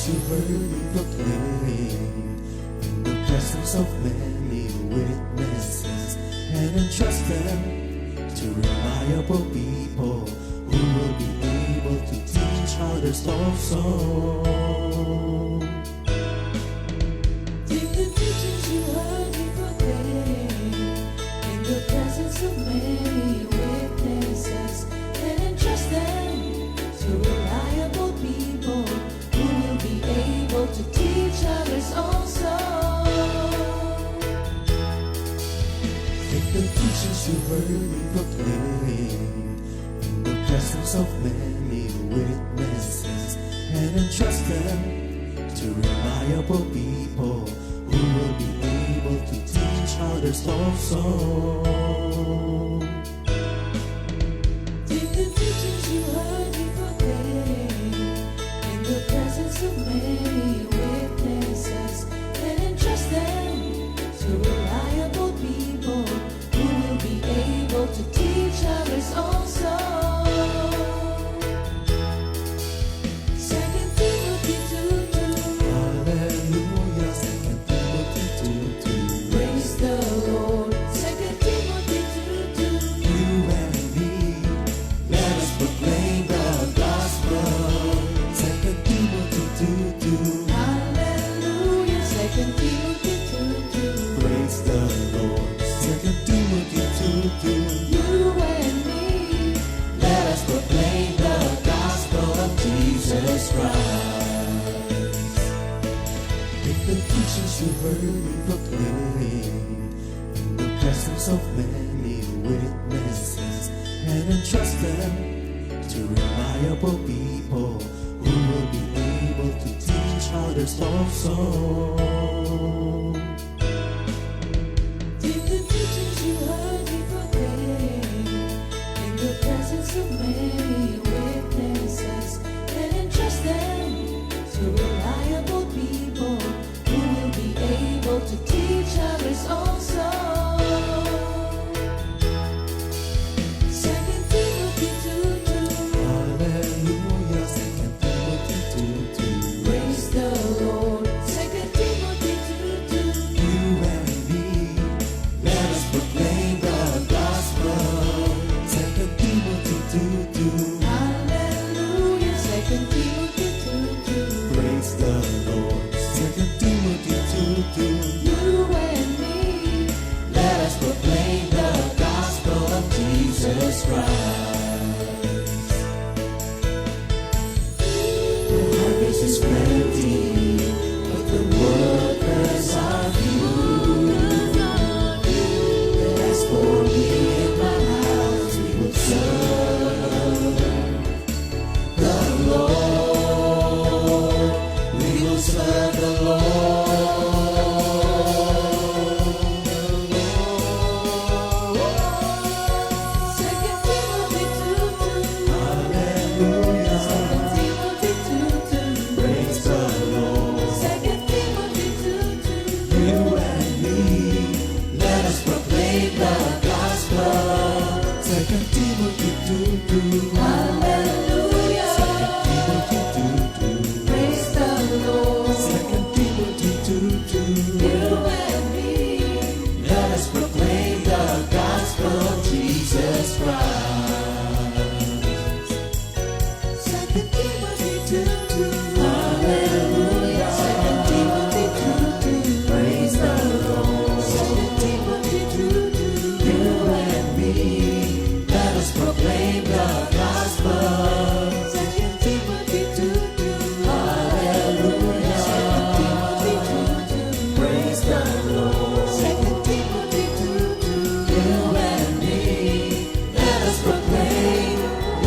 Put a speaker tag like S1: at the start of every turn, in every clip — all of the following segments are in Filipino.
S1: teachings you heard me proclaim in the presence of many witnesses, and entrust them to reliable people who will be able to teach others also.
S2: Take the teachings you heard me proclaim in the presence of many witnesses, and entrust them to reliable people who will be able to teach others also.
S1: Take the teachings you heard me proclaim in the presence of many witnesses, and entrust them to reliable people who will be able to teach others also.
S2: Take the teachings you heard me proclaim in the presence of many witnesses, and entrust them to reliable people who will be able to teach others also. 2 Timothy 2:2.
S1: Hallelujah, 2 Timothy 2:2.
S2: Praise the Lord. 2 Timothy 2:2.
S1: You and me, let us proclaim the gospel. 2 Timothy 2:2.
S2: Hallelujah. 2 Timothy 2:2.
S1: Praise the Lord. 2 Timothy 2:2.
S2: You and me,
S1: Let us proclaim the gospel of Jesus Christ. Take the teachings you heard me proclaim in the presence of many witnesses, and entrust them to reliable people who will be able to teach others also.
S2: take the teachings you heard me proclaim in the presence of many witnesses, and entrust them to reliable people who will be able to teach others also. 2 Timothy 2:2.
S1: Hallelujah, 2 Timothy 2:2.
S2: Praise the Lord. 2 Timothy 2:2.
S1: You and me, let us proclaim the gospel. 2 Timothy 2:2.
S2: Hallelujah. 2 Timothy 2:2.
S1: Praise the Lord. 2 Timothy 2:2.
S2: You and me,
S1: Let us proclaim the gospel of Jesus Christ. The harvest is plenty, but the workers are few. And as for me and my house, we will serve the Lord. We will serve the Lord.
S2: 2 Timothy 2:2.
S1: Hallelujah.
S2: 2 Timothy 2:2.
S1: Praise the Lord.
S2: 2 Timothy 2:2.
S1: You and me, let us proclaim the gospel. 2 Timothy 2:2.
S2: Hallelujah.
S1: 2 Timothy 2:2.
S2: Praise the Lord.
S1: 2 Timothy 2:2.
S2: You and me,
S1: Let us proclaim the gospel of Jesus Christ.
S2: 2 Timothy 2:2.
S1: Hallelujah.
S2: 2 Timothy 2:2.
S1: Praise the Lord.
S2: 2 Timothy 2:2.
S1: You and me, let us proclaim the gospel.
S2: 2 Timothy 2:2.
S1: Hallelujah.
S2: 2 Timothy 2:2.
S1: Praise the Lord.
S2: 2 Timothy 2:2.
S1: You and me, let us proclaim,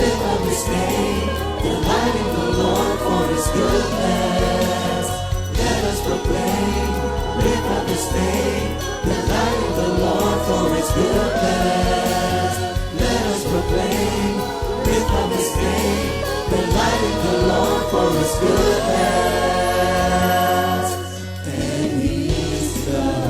S1: live up His name, delighting the Lord for His goodness. Let us proclaim, live up His name, delighting the Lord for His goodness. Let us proclaim, live up His name, delighting the Lord for His goodness. And He's God.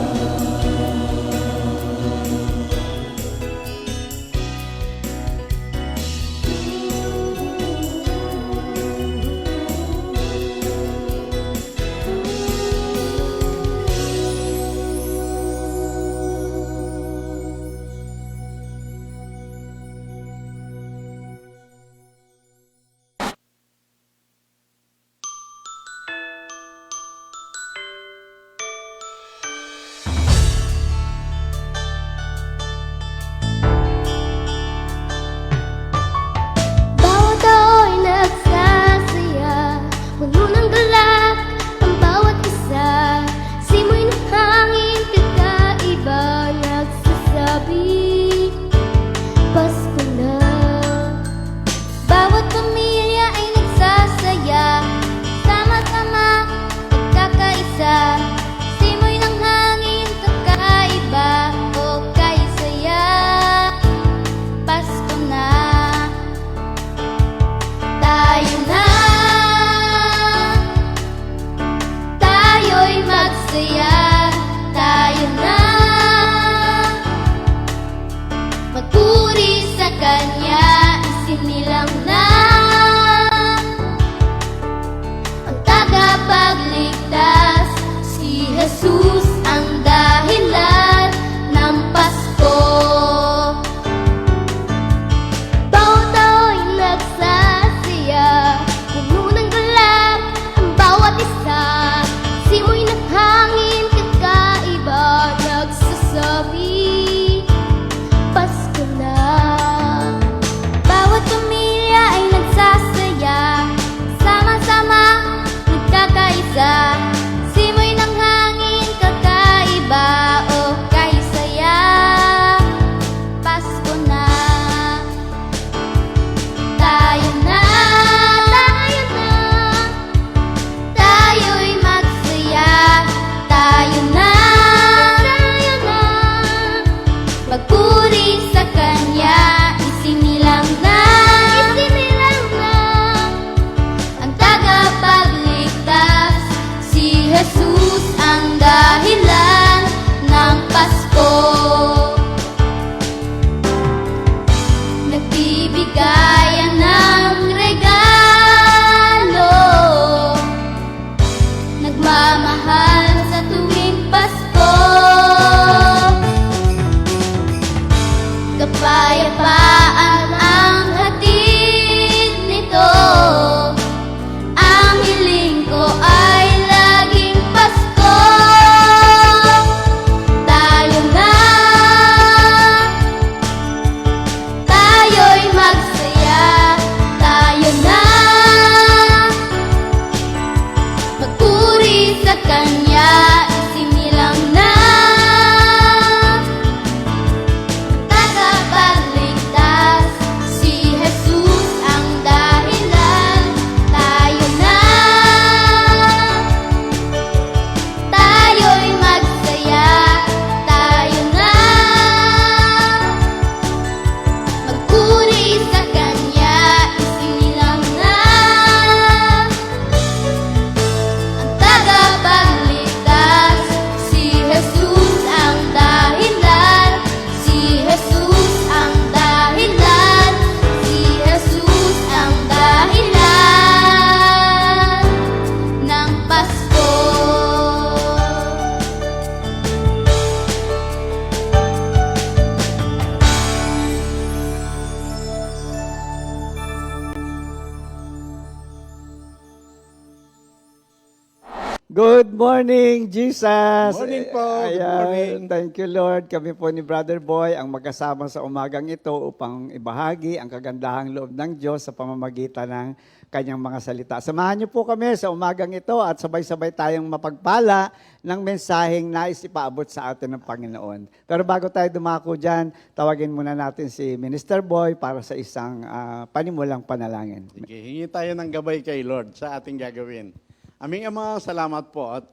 S3: Good morning, Jesus!
S4: Morning po. Good
S3: Ayan,
S4: morning.
S3: thank you, Lord. Kami po ni Brother Boy ang magkasama sa umagang ito upang ibahagi ang kagandahang loob ng Diyos sa pamamagitan ng kanyang mga salita. Samahan niyo po kami sa umagang ito at sabay-sabay tayong mapagpala ng mensaheng nais ipaabot sa atin ng Panginoon. Pero bago tayo dumako dyan, tawagin muna natin si Minister Boy para sa isang panimulang panalangin.
S4: Sige, hingi tayo ng gabay kay Lord sa ating gagawin. Aming Ama, salamat po at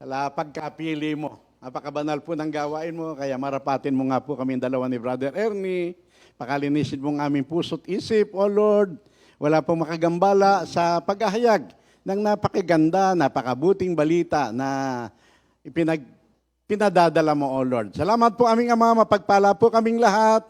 S4: sa pagkapili mo. Napakabanal po ng gawain mo, kaya marapatin mo nga po kami dalawa ni Brother Ernie. Pakalinisin mo ang aming puso't isip, O Lord. Wala pong makagambala sa paghahayag ng napakaganda, napakabuting balita na pinadadala mo, O Lord. Salamat po aming Ama, mapagpala po kaming lahat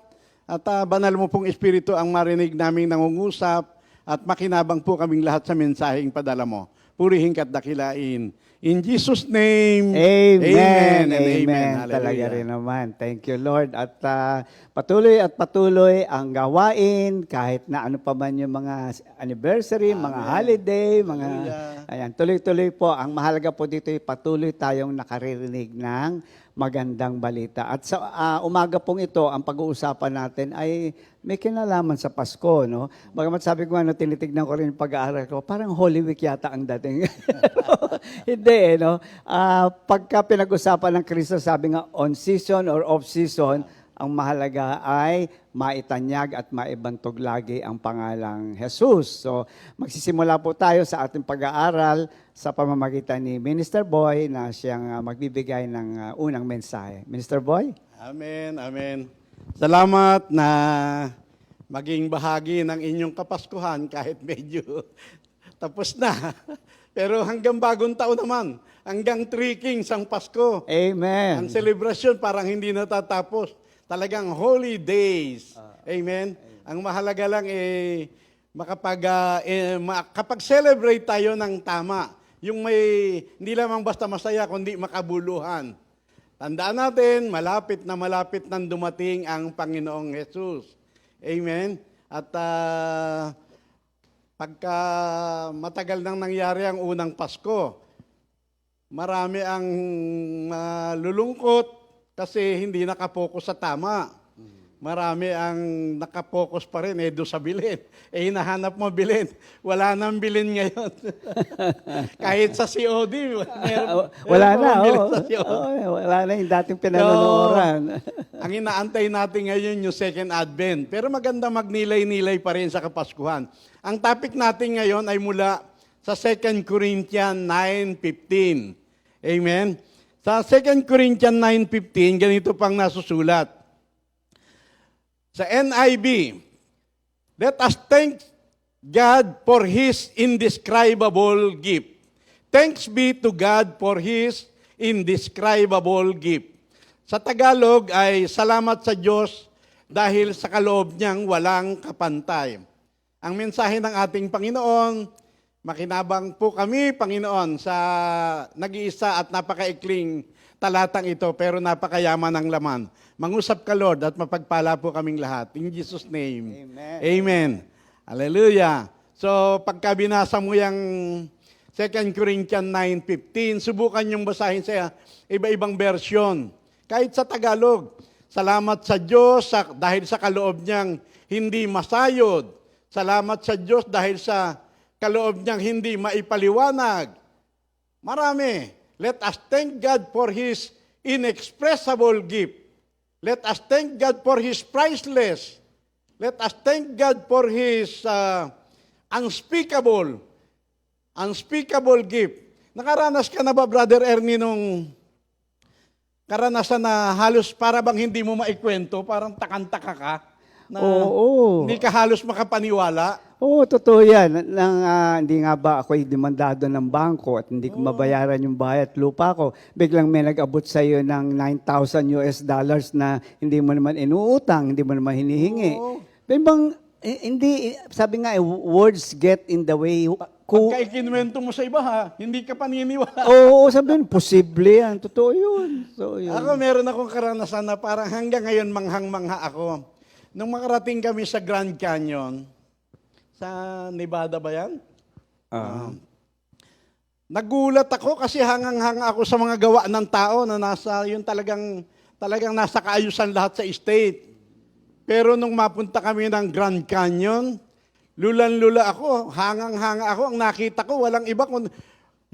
S4: at banal mo pong Espiritu ang marinig naming nangungusap at makinabang po kaming lahat sa mensaheng padala mo. Purihin ka't dakilain. In Jesus' name,
S3: Amen.
S4: and amen.
S3: Talaga
S4: Hallelujah.
S3: rin naman. Thank you, Lord. At patuloy ang gawain, kahit na ano pa man yung mga anniversary, mga holiday, mga...
S4: Hallelujah.
S3: Ayan, tuloy-tuloy po. Ang mahalaga po dito ay patuloy tayong nakaririnig ng magandang balita. At sa umaga pong ito, ang pag-uusapan natin ay may kinalaman sa Pasko, no? Bagamat sabi ko, tinitignan ko rin yung pag-aaral ko, parang Holy Week yata ang dating. Hindi, no? Pagka pinag-usapan ng Kristo, sabi nga, on season or off season, ang mahalaga ay maitanyag at maibantog lagi ang pangalang Jesus. So, magsisimula po tayo sa ating pag-aaral sa pamamagitan ni Minister Boy na siyang magbibigay ng unang mensahe. Minister Boy?
S4: Amen, amen. Salamat na maging bahagi ng inyong Kapaskuhan kahit medyo tapos na. Pero hanggang bagong taon naman, hanggang Three Kings ang Pasko. Ang
S3: Amen.
S4: selebrasyon parang hindi natatapos. Talagang holy days. Amen. Ang mahalaga lang makapag-celebrate tayo ng tama. Yung may, hindi lamang basta masaya, kundi makabuluhan. Tandaan natin, malapit nang dumating ang Panginoong Jesus. Amen. At pagka matagal nang nangyari ang unang Pasko, marami ang lulungkot kasi hindi nakapokus sa tama. Marami ang nakapokus pa rin doon sa bilhin. Hinahanap mo bilhin. Wala nang bilhin ngayon. Kahit sa COD.
S3: Wala na,
S4: bilhin
S3: oh.
S4: sa COD.
S3: Wala na yung dating pinanonoran.
S4: Ang inaantay natin ngayon yung Second Advent. Pero maganda magnilay-nilay pa rin sa Kapaskuhan. Ang topic natin ngayon ay mula sa 2 Corinthians 9:15. Amen? Sa 2 Corinthians 9:15, ganito pang nasusulat. Sa NIV, let us thank God for His indescribable gift. Thanks be to God for His indescribable gift. Sa Tagalog ay salamat sa Diyos dahil sa kaloob niyang walang kapantay. Ang mensahe ng ating Panginoon, makinabang po kami, Panginoon, sa nag-iisa at napakaikling talatang ito, pero napakayaman ng laman. Mangusap ka, Lord, at mapagpala po kaming lahat. In Jesus' name.
S3: Amen.
S4: Amen. Hallelujah. So, pagka binasa mo yung 2 Corinthians 9:15, subukan yung basahin sa iba-ibang version. Kahit sa Tagalog, salamat sa Diyos dahil sa kaloob niyang hindi masayod. Salamat sa Diyos dahil sa kaloob niyang hindi maipaliwanag. Marami. Let us thank God for His inexpressible gift. Let us thank God for His priceless. Let us thank God for His unspeakable gift. Nakaranas ka na ba, Brother Ernie, nung karanasan na halos para bang hindi mo maikwento, parang takantaka ka? Na
S3: Oo.
S4: Hindi ka halos makapaniwala?
S3: Oo, totoo yan. Hindi nga ba ako'y demandado ng bangko at hindi ko mabayaran yung bahay at lupa ko. Biglang may nag-abot sa iyo ng $9,000 na hindi mo naman inuutang, hindi mo naman hinihingi. Bang, hindi, sabi nga, words get in the way.
S4: Pagka ikinwento mo sa iba, hindi ka paniniwala.
S3: Oo, sabi nun, posible yan. Totoo yun. So, yun.
S4: Ako meron akong karanasan na parang hanggang ngayon manghang-mangha ako. Nung makarating kami sa Grand Canyon, sa Nevada ba yan? Nagulat ako kasi hangang-hanga ako sa mga gawa ng tao na nasa, yun talagang nasa kaayusan lahat sa estate. Pero nung mapunta kami ng Grand Canyon, lulan-lula ako, hangang-hanga ako, ang nakita ko, walang iba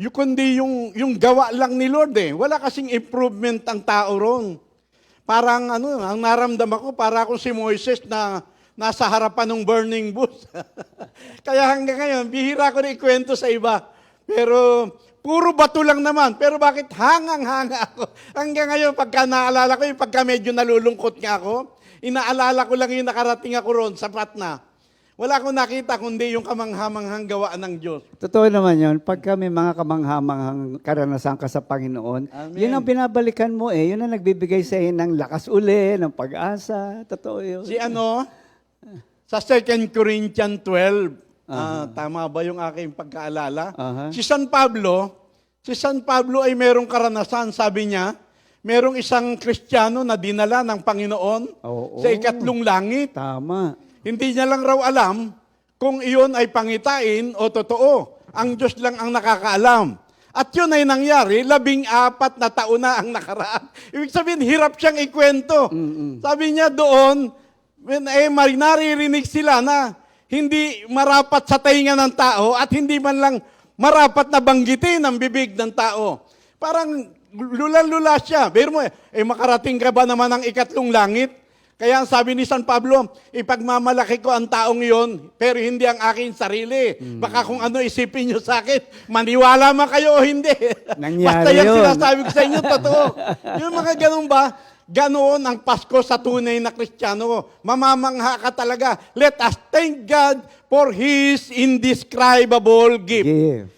S4: kundi yung gawa lang ni Lord eh. Wala kasing improvement ang tao ron. Parang ang naramdaman ko, para akong si Moises na nasa harapan ng burning bush. Kaya hanggang ngayon, bihira ko na ikwento sa iba. Pero puro bato lang naman. Pero bakit hangang-hanga ako? Hanggang ngayon, pagka naalala ko, pagka medyo nalulungkot nga ako, inaalala ko lang yung nakarating ako ron, sapat na. Wala akong nakita kundi yung kamanghamanghang gawaan ng Diyos.
S3: Totoo naman yun. Pagka may mga kamanghamanghang karanasan ka sa Panginoon,
S4: Amen.
S3: yun ang binabalikan mo eh. Yun ang nagbibigay sa iyo ng lakas uli, ng pag-asa. Totoo yun.
S4: Sa 2 Corinthians 12, tama ba yung aking pagkaalala? Si San Pablo ay merong karanasan, sabi niya, merong isang Kristiyano na dinala ng Panginoon
S3: Oo.
S4: sa ikatlong langit.
S3: Tama.
S4: Hindi niya lang raw alam kung iyon ay pangitain o totoo. Ang Diyos lang ang nakakaalam. At yun ay nangyari, 14 na taon na ang nakaraan. Ibig sabihin, hirap siyang ikwento. Sabi niya doon, naririnig sila na hindi marapat sa tainga ng tao at hindi man lang marapat na banggitin ang bibig ng tao. Parang lula-lula siya. Pero mo, makarating ka ba naman ng ikatlong langit? Kaya ang sabi ni San Pablo, ipagmamalaki ko ang taong iyon, pero hindi ang aking sarili. Baka kung ano isipin nyo sa akin, maniwala man kayo o hindi.
S3: Nangyari
S4: Basta yan
S3: yun.
S4: sinasabi ko sa inyo, totoo. Yung mga ganun ba? Ganoon ang Pasko sa tunay na Kristiyano. Mamamangha ka talaga. Let us thank God for His indescribable gift.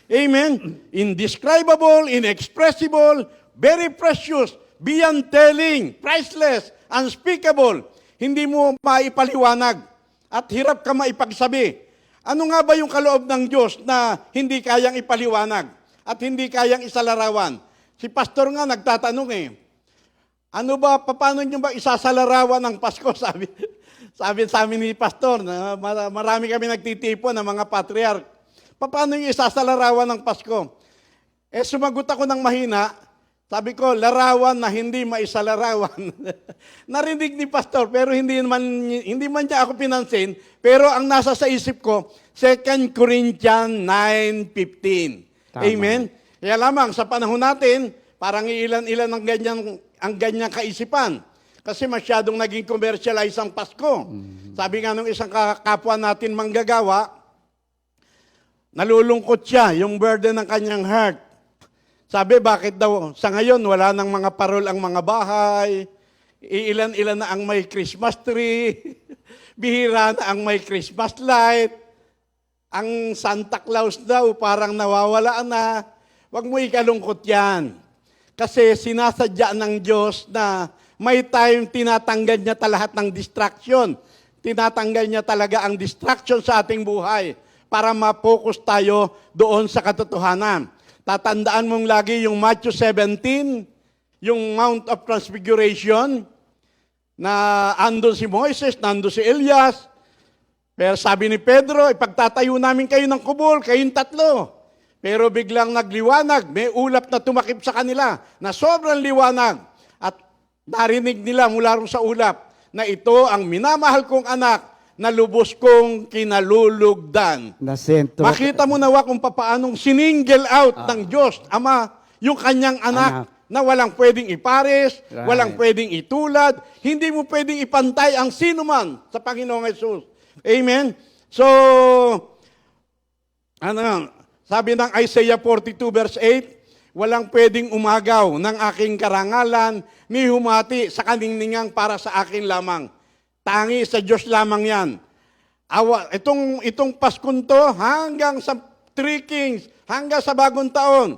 S4: Amen? Indescribable, inexpressible, very precious, beyond telling, priceless, unspeakable. Hindi mo maipaliwanag at hirap ka maipagsabi. Ano nga ba yung kaloob ng Diyos na hindi kayang ipaliwanag at hindi kayang isalarawan? Si pastor nga nagtatanong ano ba, paano nyo ba isasalarawan ng Pasko? Sabi sa amin ni pastor, na marami kami nagtitipon ng mga patriarch. Paano nyo isasalarawan ng Pasko? Sumagot ako ng mahina. Sabi ko, larawan na hindi maisalarawan. Narinig ni pastor, pero hindi man niya ako pinansin. Pero ang nasa sa isip ko, 2 Corinthians 9:15. Amen? Kaya lamang, sa panahon natin, parang ilan-ilan ang ganyang kaisipan. Kasi masyadong naging commercialize ang Pasko. Sabi nga nung isang kapwa natin manggagawa, nalulungkot siya, yung burden ng kanyang heart. Sabi, bakit daw sa ngayon wala nang mga parol ang mga bahay, ilan-ilan na ang may Christmas tree, bihira na ang may Christmas light, ang Santa Claus daw parang nawawala na. Huwag mo ikalungkot yan. Kasi sinasadya ng Diyos na may time tinatanggal niya lahat ng distraction. Tinatanggal niya talaga ang distraction sa ating buhay para ma-focus tayo doon sa katotohanan. Tatandaan mong lagi yung Matthew 17, yung Mount of Transfiguration, na andun si Moises, nandun si Elias. Pero sabi ni Pedro, ipagtatayo namin kayo ng kubol, kayong tatlo. Pero biglang nagliwanag, may ulap na tumakip sa kanila na sobrang liwanag. At narinig nila mula rin sa ulap na ito ang minamahal kong anak na lubos kong kinalulugdan. Makita mo nawa kung papaanong siningle out ng Diyos, Ama, yung kanyang anak na walang pwedeng ipares, walang pwedeng itulad, hindi mo pwedeng ipantay ang sino man sa Panginoong Hesus. Amen? So, sabi ng Isaiah 42 verse 8, walang pwedeng umagaw ng aking karangalan, ni humati sa kaningningang para sa akin lamang. Tangi sa Diyos lamang yan. Itong Paskong to, hanggang sa Three Kings, hanggang sa Bagong Taon,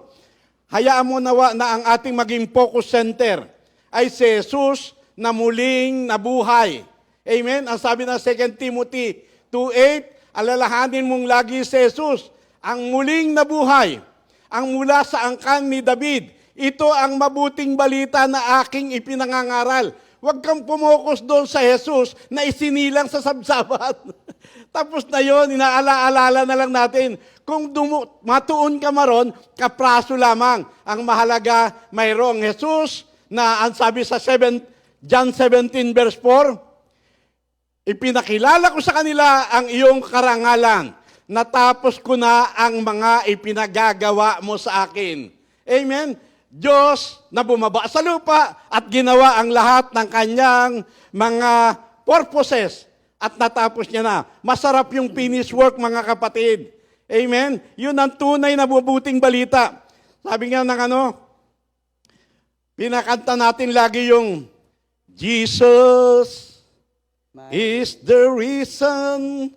S4: hayaan mo nawa na ang ating maging focus center ay si Jesus na muling nabuhay. Amen? Ang sabi ng 2 Timothy 2:8, alalahanin mong lagi si Jesus, ang muling nabuhay, ang mula sa angkan ni David. Ito ang mabuting balita na aking ipinangangaral. Huwag kang pumokus doon sa Jesus na isinilang sa sabsaban. Tapos na yon, inaala-alala na lang natin. Kung matuon ka maron, kapraso lamang. Ang mahalaga, mayroong Jesus na ang sabi sa John 17 verse 4, ipinakilala ko sa kanila ang iyong karangalan. Natapos ko na ang mga ipinagagawa mo sa akin. Amen? Diyos na bumaba sa lupa at ginawa ang lahat ng kanyang mga purposes at natapos niya na. Masarap yung finished work, mga kapatid. Amen? Yun ang tunay na mabuting balita. Sabi nga ng pinakanta natin lagi yung Jesus is the reason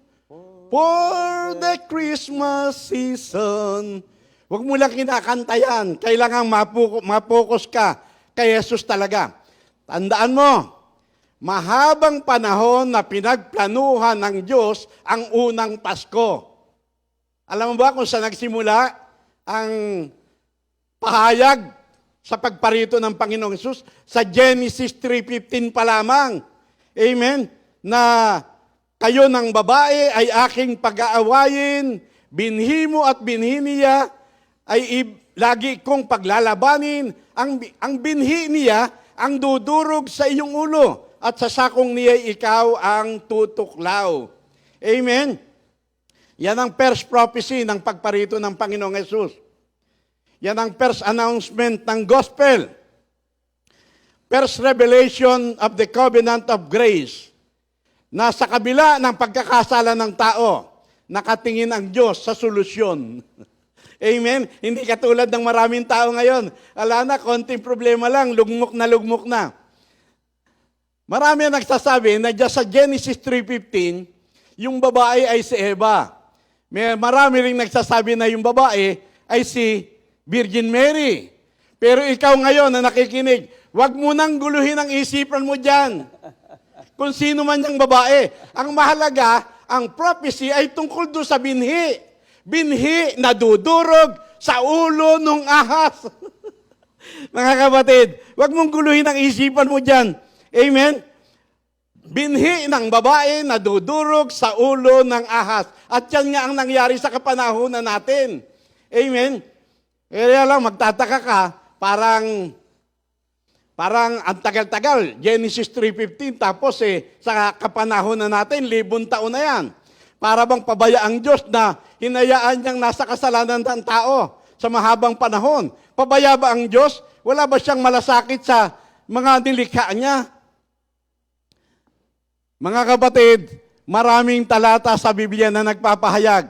S4: for the Christmas season. Huwag mo lang kinakanta yan. Kailangan mapokus ka kay Jesus talaga. Tandaan mo, mahabang panahon na pinagplanuhan ng Diyos ang unang Pasko. Alam mo ba kung saan nagsimula ang pahayag sa pagparito ng Panginoong Hesus? Sa Genesis 3:15 pa lamang. Amen? Na kayo ng babae ay aking pag-aawayin, binhi mo at binhi niya ay lagi kong paglalabanin. Ang binhi niya ang dudurog sa iyong ulo at sa sakong niya ikaw ang tutuklaw. Amen? Yan ang first prophecy ng pagparito ng Panginoong Hesus. Yan ang first announcement ng gospel. First revelation of the covenant of grace. Na sa kabila ng pagkakasala ng tao, nakatingin ang Diyos sa solusyon. Amen? Hindi katulad ng maraming tao ngayon. Ala na, konting problema lang, lugmok na. Marami ang nagsasabi na dyan sa Genesis 3:15, yung babae ay si Eva. Marami ring nagsasabi na yung babae ay si Virgin Mary. Pero ikaw ngayon na nakikinig, huwag mo nang guluhin ang isipan mo dyan. Kung sino man yung babae. Ang mahalaga, ang prophecy ay tungkol doon sa binhi. Binhi na dudurog sa ulo ng ahas. Mga kapatid, huwag mong guluhin ang isipan mo dyan. Amen? Binhi ng babae na dudurog sa ulo ng ahas. At yan nga ang nangyari sa kapanahunan natin. Amen? Kaya lang, magtataka ka, parang ang tagal-tagal. Genesis 3:15, tapos sa kapanahunan natin, 1,000 taon na yan. Para bang pabaya ang Diyos na hinayaan niyang nasa kasalanan ng tao sa mahabang panahon. Pabaya ba ang Diyos? Wala ba siyang malasakit sa mga nilikha niya? Mga kapatid, maraming talata sa Biblia na nagpapahayag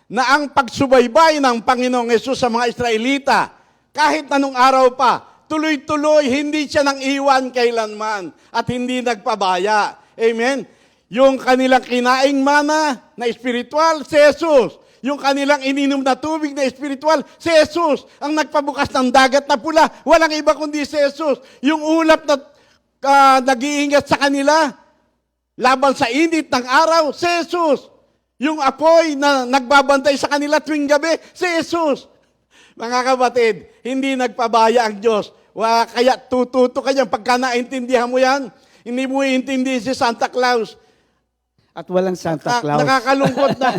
S4: na ang pagsubaybay ng Panginoong Hesus sa mga Israelita, kahit anong araw pa, tuloy-tuloy, hindi siya nang iwan kailanman at hindi nagpabaya. Amen? Yung kanilang kinaing mana na espiritual, si Jesus. Yung kanilang ininom na tubig na espiritual, si Jesus. Ang nagpabukas ng dagat na pula, walang iba kundi si Jesus. Yung ulap na nag-iingat sa kanila, laban sa init ng araw, si Jesus. Yung apoy na nagbabantay sa kanila tuwing gabi, si Jesus. Mga kapatid, hindi nagpabaya ang Diyos. Kaya tututo ka dyan. Pagka naintindihan mo yan, hindi mo iintindi si Santa Claus.
S3: At walang Santa Claus.
S4: Nakakalungkot na.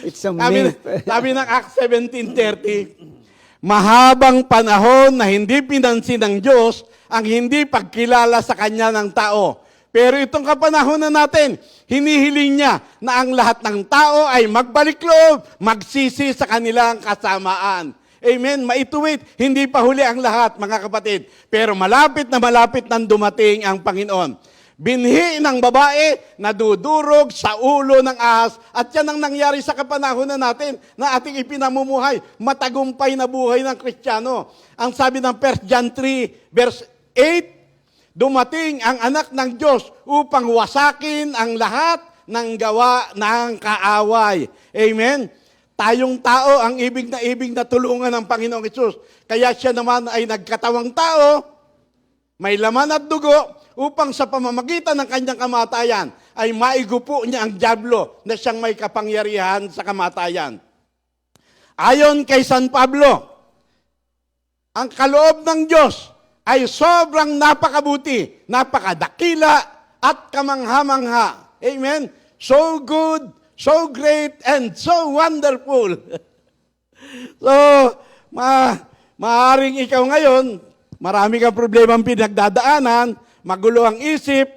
S3: It's a myth.
S4: Sabi ng Acts 17:30, mahabang panahon na hindi pinansin ng Diyos ang hindi pagkilala sa Kanya ng tao. Pero itong kapanahonan natin, hinihiling niya na ang lahat ng tao ay magbalik loob, magsisi sa kanilang kasamaan. Amen? Maituwid, hindi pa huli ang lahat, mga kapatid. Pero malapit nang dumating ang Panginoon. Binhi ng babae na dudurog sa ulo ng ahas. At yan ang nangyari sa kapanahonan natin na ating ipinamumuhay. Matagumpay na buhay ng Kristiyano. Ang sabi ng 1 John 3, verse 8, dumating ang anak ng Diyos upang wasakin ang lahat ng gawa ng kaaway. Amen? Tayong tao ang ibig na tulungan ng Panginoong Hesus. Kaya siya naman ay nagkatawang tao, may laman at dugo, upang sa pamamagitan ng kanyang kamatayan ay maigupo niya ang dyablo na siyang may kapangyarihan sa kamatayan. Ayon kay San Pablo, ang kaloob ng Diyos ay sobrang napakabuti, napakadakila at kamangha-mangha. Amen? So good, so great, and so wonderful. So, maaaring ikaw ngayon, marami kang problemang pinagdadaanan, magulo ang isip,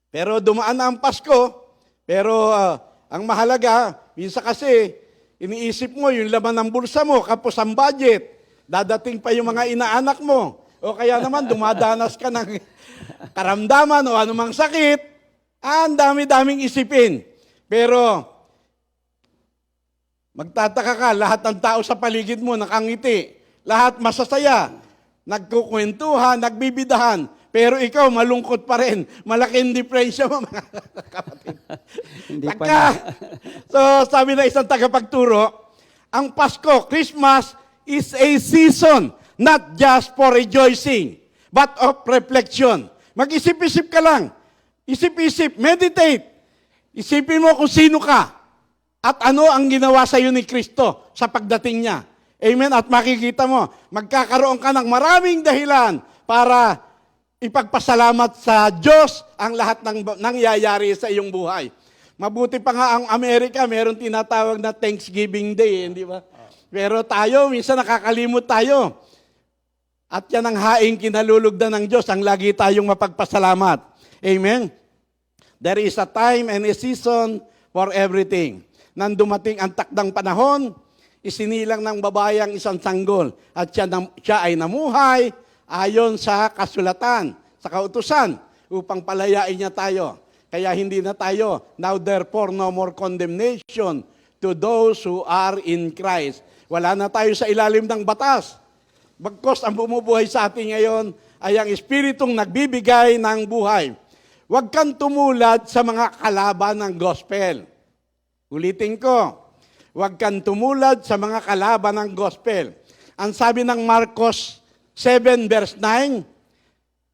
S4: pero dumaan na ang Pasko, pero ang mahalaga, minsan kasi, iniisip mo yung laman ng bulsa mo, kapos ang budget, dadating pa yung mga inaanak mo, o kaya naman dumadanas ka ng karamdaman o anumang sakit, ang dami-daming isipin. Pero, magtataka ka, lahat ng tao sa paligid mo nakangiti, lahat masasaya, nagkukwentuhan, nagbibidahan, pero ikaw malungkot pa rin. Malaking diferensya mo, mga kapatid.
S3: Hindi pa na.
S4: So, sabi na isang tagapagturo, ang Pasko, Christmas, is a season not just for rejoicing, but of reflection. Mag-isip-isip ka lang. Isip-isip, meditate. Isipin mo kung sino ka at ano ang ginawa sa iyo ni Kristo sa pagdating niya. Amen? At makikita mo, magkakaroon ka ng maraming dahilan para ipagpasalamat sa Diyos ang lahat ng nangyayari sa iyong buhay. Mabuti pa nga ang Amerika, meron tinatawag na Thanksgiving Day, hindi ba? Pero tayo, minsan nakakalimot tayo. At yan ang haing kinalulugdan ng Diyos, ang lagi tayong mapagpasalamat. Amen? There is a time and a season for everything. Nang dumating ang takdang panahon, isinilang ng babae ang isang sanggol at siya ay namuhay ayon sa kasulatan, sa kautusan, upang palayain niya tayo. Kaya hindi na tayo, now therefore no more condemnation to those who are in Christ. Wala na tayo sa ilalim ng batas. Bagkos ang bumubuhay sa atin ngayon ay ang Espiritong nagbibigay ng buhay. Huwag kang tumulad sa mga kalaban ng gospel. Ulitin ko, huwag kang tumulad sa mga kalaban ng gospel. Ang sabi ng Marcos 7 verse 9,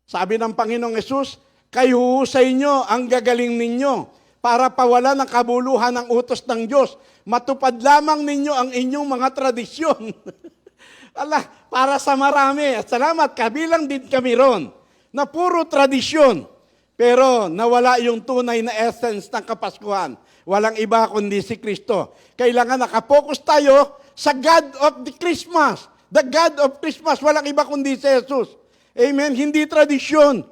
S4: sabi ng Panginoong Yesus, kayo huhusay nyo ang gagaling ninyo para pawala ng kabuluhan ng utos ng Diyos. Matupad lamang ninyo ang inyong mga tradisyon. Ala, para sa marami. At salamat, kabilang din kami ron, na puro tradisyon. Pero nawala yung tunay na essence ng Kapaskuhan. Walang iba kundi si Kristo. Kailangan nakapokus tayo sa God of the Christmas. The God of Christmas, walang iba kundi si Jesus. Amen? Hindi tradisyon.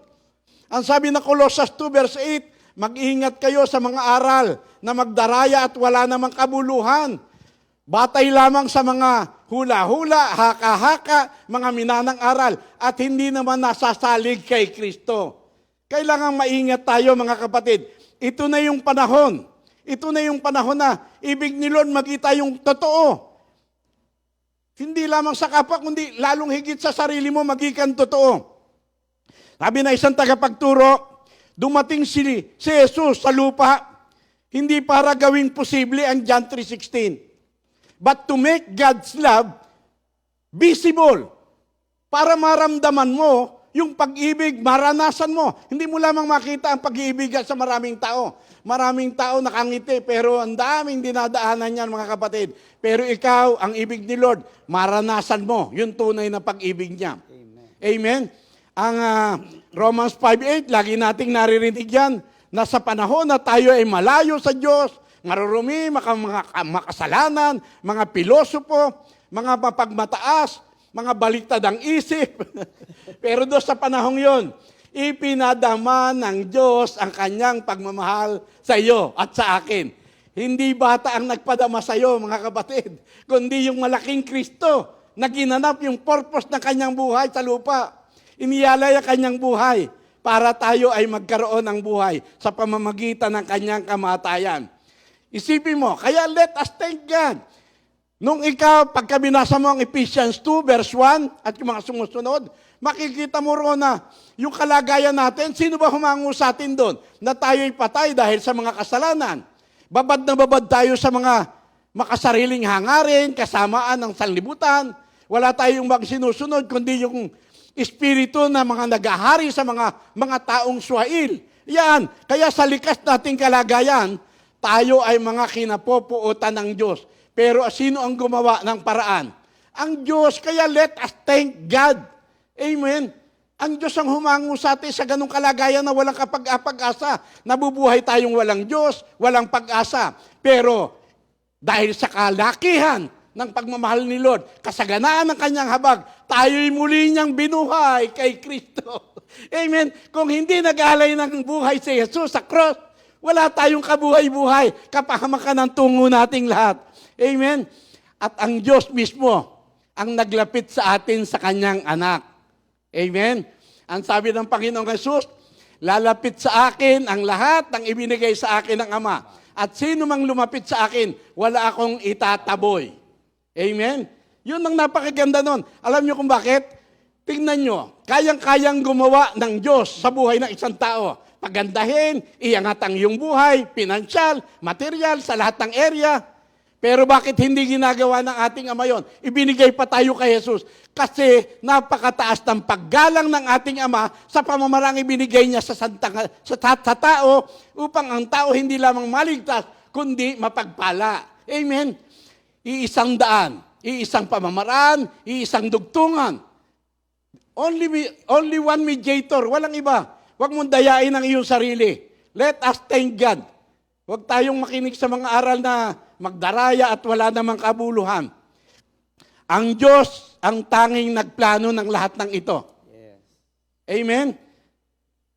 S4: Ang sabi na Colossus 2 verse 8, mag-ingat kayo sa mga aral na magdaraya at wala namang kabuluhan. Batay lamang sa mga hula-hula, haka-haka, mga minanang aral at hindi naman nasasalig kay Kristo. Kailangan maingat tayo mga kapatid. Ito na yung panahon. Ito na yung panahon na ibig ni Lord makita yung totoo. Hindi lamang sa kapwa, kundi lalong higit sa sarili mo magikan totoo. Sabi na isang tagapagturo, dumating si Jesus sa lupa, hindi para gawing posible ang John 3:16, but to make God's love visible, para maramdaman mo yung pag-ibig, maranasan mo. Hindi mo lamang makita ang pag-ibig sa maraming tao. Maraming tao nakangiti, pero ang daming dinadaanan yan, mga kapatid. Pero ikaw, ang ibig ni Lord, maranasan mo yung tunay na pag-ibig niya. Amen? Amen? Ang Romans 5:8, lagi nating naririnig yan, na sa panahon na tayo ay malayo sa Diyos, marurumi, mga makasalanan, mga pilosopo, mga mapagmataas, mga baliktad ang isip. Pero doon sa panahong yon, ipinadama ng Diyos ang kanyang pagmamahal sa iyo at sa akin. Hindi bata ang nagpadama sa iyo, mga kapatid, kundi yung malaking Kristo na ginanap yung purpose ng kanyang buhay sa lupa. Iniyalay ang kanyang buhay para tayo ay magkaroon ng buhay sa pamamagitan ng kanyang kamatayan. Isipin mo, kaya let us thank God. Nung ikaw, pagka binasa mo ang Ephesians 2 verse 1 at yung mga sumusunod, makikita mo ron na yung kalagayan natin, sino ba humango sa atin doon? Na tayo'y patay dahil sa mga kasalanan. Babad na babad tayo sa mga makasariling hangarin, kasamaan ng sanlibutan. Wala tayong sinusunod, kundi yung espiritu na mga nagahari sa mga taong suwail. Yan, kaya sa likas nating kalagayan, tayo ay mga kinapopuotan ng Diyos. Pero sino ang gumawa ng paraan? Ang Diyos, kaya let us thank God. Amen? Ang Diyos ang humango sa atin sa ganong kalagayan na walang kapag-asa. Nabubuhay tayong walang Diyos, walang pag-asa. Pero dahil sa kalakihan ng pagmamahal ni Lord, kasaganaan ng kanyang habag, tayo'y muli niyang binuhay kay Kristo. Amen? Kung hindi nag-alay ng buhay si Jesus sa cross, wala tayong kabuhay-buhay, kapahamakan ng tungo nating lahat. Amen? At ang Diyos mismo ang naglapit sa atin sa kanyang anak. Amen? Ang sabi ng Panginoong Jesus, lalapit sa akin ang lahat ng ibinigay sa akin ng Ama. At sino mang lumapit sa akin, wala akong itataboy. Amen? Yun ang napakaganda nun. Alam niyo kung bakit? Tingnan nyo, kayang-kayang gumawa ng Diyos sa buhay ng isang tao. Pagandahin, iangat ang iyong buhay, pinansyal, material, sa lahat ng area. Pero bakit hindi ginagawa ng ating Ama yun? Ibinigay pa tayo kay Jesus. Kasi napakataas ng paggalang ng ating Ama sa pamamarang ibinigay niya sa tao upang ang tao hindi lamang maligtas, kundi mapagpala. Amen? Iisang daan, iisang pamamaraan, iisang dugtungan. Only one mediator, walang iba. Huwag mong dayain ang iyong sarili. Let us thank God. Huwag tayong makinig sa mga aral na magdaraya at wala namang kabuluhan. Ang Diyos ang tanging nagplano ng lahat ng ito.
S3: Yes.
S4: Amen?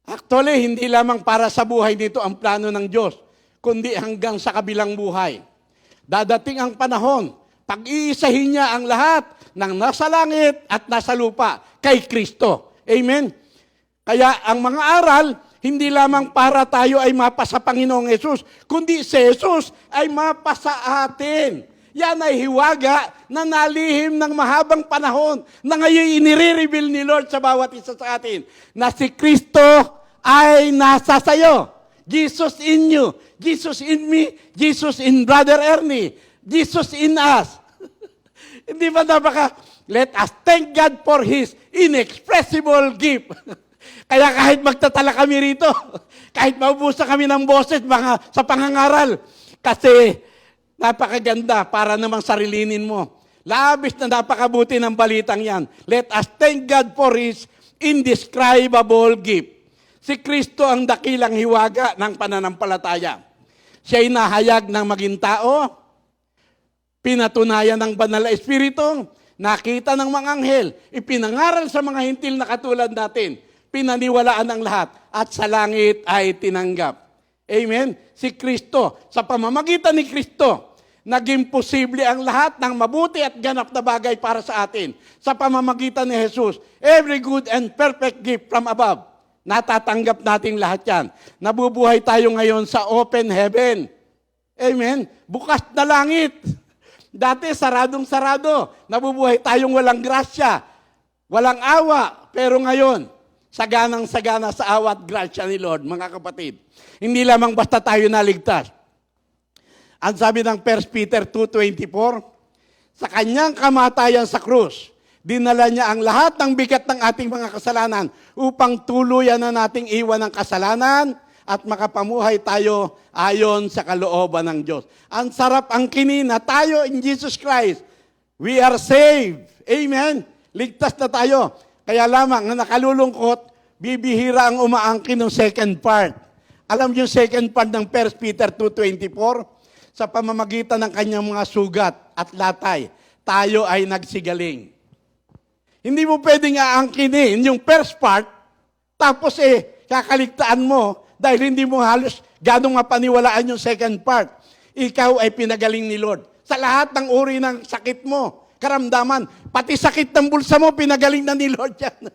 S4: Actually, hindi lamang para sa buhay nito ang plano ng Diyos, kundi hanggang sa kabilang buhay. Dadating ang panahon, pag-iisahin niya ang lahat ng nasa langit at nasa lupa kay Kristo. Amen? Kaya ang mga aral, hindi lamang para tayo ay mapasa Panginoong Jesus, kundi si Jesus ay mapasa atin. Yan ay hiwaga na nalihim ng mahabang panahon na ngayon inire-reveal ni Lord sa bawat isa sa atin na si Kristo ay nasa sayo. Jesus in you, Jesus in me, Jesus in Brother Ernie, Jesus in us. Hindi ba let us thank God for His inexpressible gift. Kaya kahit magtatala kami rito, kahit maubusan kami ng boses sa pangangaral, kasi napakaganda para namang sarilinin mo. Labis na napakabuti ng balitang yan. Let us thank God for His indescribable gift. Si Kristo ang dakilang hiwaga ng pananampalataya. Siya'y nahayag ng maging tao, pinatunayan ng banal na Espiritu, nakita ng mga anghel, ipinangaral sa mga hintil na katulad natin, pinaniwalaan ng lahat, at sa langit ay tinanggap. Amen? Si Kristo, sa pamamagitan ni Kristo, naging posible ang lahat ng mabuti at ganap na bagay para sa atin. Sa pamamagitan ni Jesus, every good and perfect gift from above, natatanggap natin lahat yan. Nabubuhay tayo ngayon sa open heaven. Amen? Bukas na langit. Dati, saradong-sarado. Nabubuhay tayong walang grasya, walang awa. Pero ngayon, saganang-sagana sa awa at grasya ni Lord, mga kapatid. Hindi lamang basta tayo naligtas. Ang sabi ng 1 Peter 2:24, sa kanyang kamatayan sa krus, dinala niya ang lahat ng bigat ng ating mga kasalanan upang tuluyan na nating iwan ang kasalanan at makapamuhay tayo ayon sa kalooban ng Diyos. Ang sarap ang kinina, tayo in Jesus Christ. We are saved. Amen? Ligtas na tayo. Kaya lamang na nakalulungkot, bibihira ang umaangkin ng second part. Alam niyo yung second part ng 1 Peter 2:24? Sa pamamagitan ng kanyang mga sugat at latay, tayo ay nagsigaling. Hindi mo pwedeng aangkinin yung first part, tapos kakaligtaan mo dahil hindi mo halos ganong mapaniwalaan yung second part. Ikaw ay pinagaling ni Lord. Sa lahat ng uri ng sakit mo, karamdaman, pati sakit ng bulsa mo, pinagaling na ni Lord yan.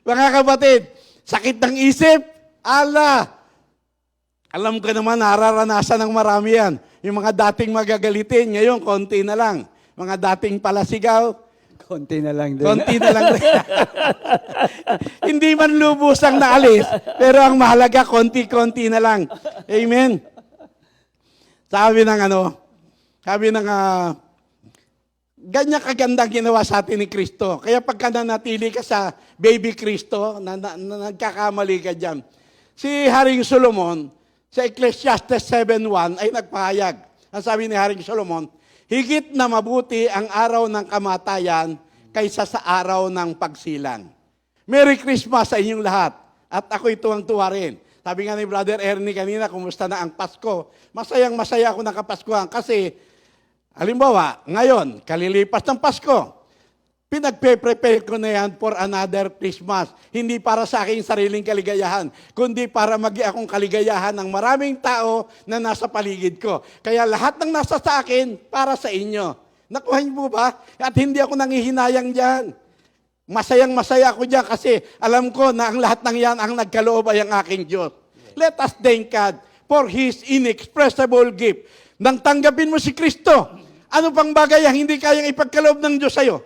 S4: Mga kapatid, sakit ng isip, alam ko naman, nararanasan ng marami yan. Yung mga dating magagalitin, ngayon, konti na lang. Mga dating palasigaw,
S3: Konti na lang din.
S4: konti na lang. Hindi man lubusang naalis, pero ang mahalaga, konti-konti na lang. Amen? Sabi ng ganyan kagandang ginawa sa atin ni Kristo. Kaya pagka nanatili ka sa baby Kristo, nagkakamali ka dyan. Si Haring Solomon, sa Ecclesiastes 7:1 ay nagpahayag. Ang sabi ni Haring Solomon, higit na mabuti ang araw ng kamatayan kaysa sa araw ng pagsilang. Merry Christmas sa inyong lahat. At ako'y tuwang-tuwa rin. Sabi nga ni Brother Ernie kanina, kumusta na ang Pasko? Masayang-masaya ako ng Kapaskuhan kasi, halimbawa, ngayon, kalilipas ng Pasko, pinagpe-prepare ko na yan for another Christmas. Hindi para sa aking sariling kaligayahan, kundi para magi akong kaligayahan ng maraming tao na nasa paligid ko. Kaya lahat ng nasa sa akin, para sa inyo. Nakuha niyo po ba? At hindi ako nangihinayang dyan. Masayang-masaya ako dyan kasi alam ko na ang lahat ng yan ang nagkaloob ay ang aking Diyos. Let us thank God for His inexpressible gift. Nang tanggapin mo si Kristo, ano pang bagay ang hindi kayang ipagkaloob ng Diyos sa'yo?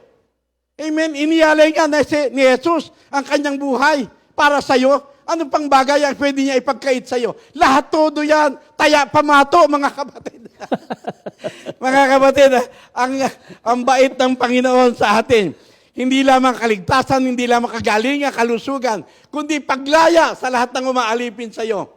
S4: Amen. Iniyalay nga ni Jesus ang kanyang buhay para sa'yo. Ano pang bagay ang pwede niya ipagkait sa'yo? Lahat todo yan. Taya pamato, mga kapatid. Mga kapatid, ang bait ng Panginoon sa atin. Hindi lamang kaligtasan, hindi lamang kagalingan, kalusugan, kundi paglaya sa lahat ng umaalipin sa iyo.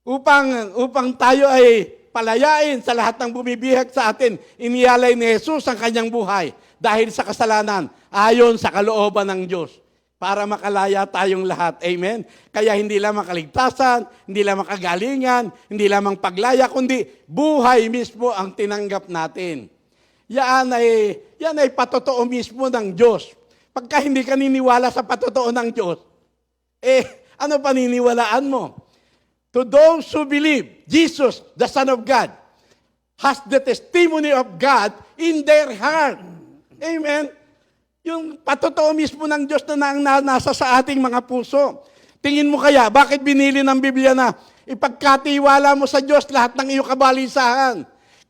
S4: Upang tayo ay palayain sa lahat ng bumibihag sa atin, iniyalay ni Jesus ang kanyang buhay dahil sa kasalanan, ayon sa kalooban ng Diyos, para makalaya tayong lahat. Amen? Kaya hindi lamang kaligtasan, hindi lamang kagalingan, hindi lamang paglaya, kundi buhay mismo ang tinanggap natin. Yan ay patotoo mismo ng Diyos. Pagka hindi ka niniwala sa patotoo ng Diyos, ano paniniwalaan mo? To those who believe, Jesus, the Son of God, has the testimony of God in their heart. Amen? Yung patotoo mismo ng Diyos na nasa sa ating mga puso. Tingin mo kaya, bakit binili ng Biblia na ipagkatiwala mo sa Diyos lahat ng iyong kabalisahan?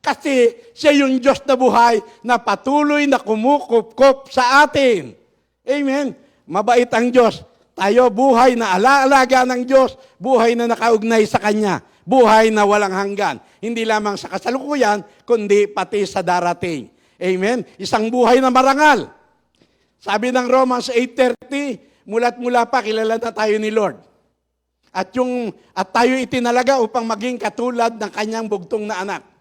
S4: Kasi siya yung Diyos na buhay na patuloy na kumukup-kup sa atin. Amen? Mabait ang Diyos. Tayo buhay na alaalaga ng Diyos, buhay na nakaugnay sa Kanya, buhay na walang hanggan. Hindi lamang sa kasalukuyan, kundi pati sa darating. Amen? Isang buhay na marangal. Sabi ng Romans 8:30, mula't-mula pa kilala na tayo ni Lord. At tayo itinalaga upang maging katulad ng Kanyang bugtong na anak.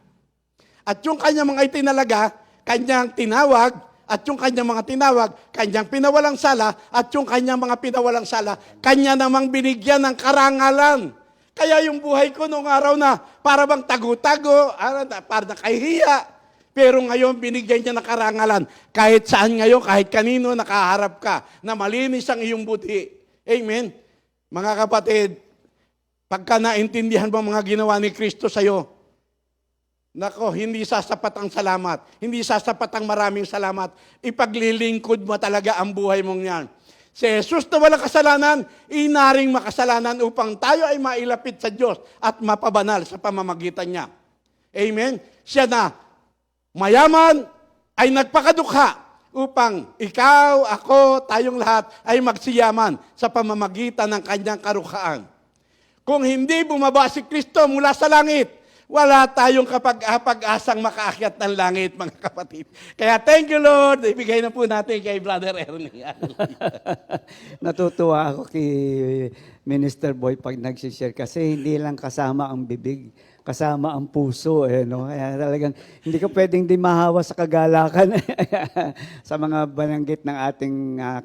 S4: At yung kanyang mga itinalaga, kanyang tinawag, at yung kanyang mga tinawag, kanyang pinawalang sala, at yung kanyang mga pinawalang sala, kanya namang binigyan ng karangalan. Kaya yung buhay ko noong araw na para bang tago-tago, para nakahihiya, pero ngayon binigyan niya ng karangalan. Kahit saan ngayon, kahit kanino nakaharap ka, na malinis ang iyong buti. Amen? Mga kapatid, pagka naintindihan mo mga ginawa ni Kristo sa'yo, nako, hindi sasapat ang salamat. Hindi sasapat ang maraming salamat. Ipaglilingkod mo talaga ang buhay mong yan. Si Jesus na walang kasalanan, inaring makasalanan upang tayo ay mailapit sa Diyos at mapabanal sa pamamagitan niya. Amen? Siya na mayaman ay nagpakadukha upang ikaw, ako, tayong lahat ay magsiyaman sa pamamagitan ng kanyang karukhaan. Kung hindi bumaba si Kristo mula sa langit, wala tayong pag-asang makaakyat ng langit, mga kapatid. Kaya thank you, Lord. Ibigay na po natin kay Brother Ernie.
S3: Natutuwa ako kay Minister Boy pag nagsishare kasi hindi lang kasama ang bibig, kasama ang puso. No? Kaya talagang hindi ka pwedeng di mahawa sa kagalakan sa mga bananggit ng ating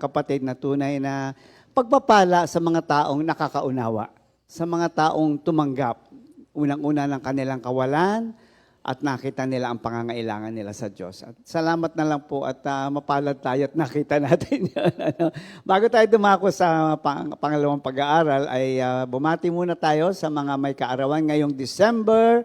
S3: kapatid na tunay na pagpapala sa mga taong nakakaunawa, sa mga taong tumanggap. Unang-una ng kanilang kawalan at nakita nila ang pangangailangan nila sa Diyos. At salamat na lang po at mapalad tayo at nakita natin yun. Bago tayo dumako sa pangalawang pag-aaral, ay bumati muna tayo sa mga may kaarawan ngayong December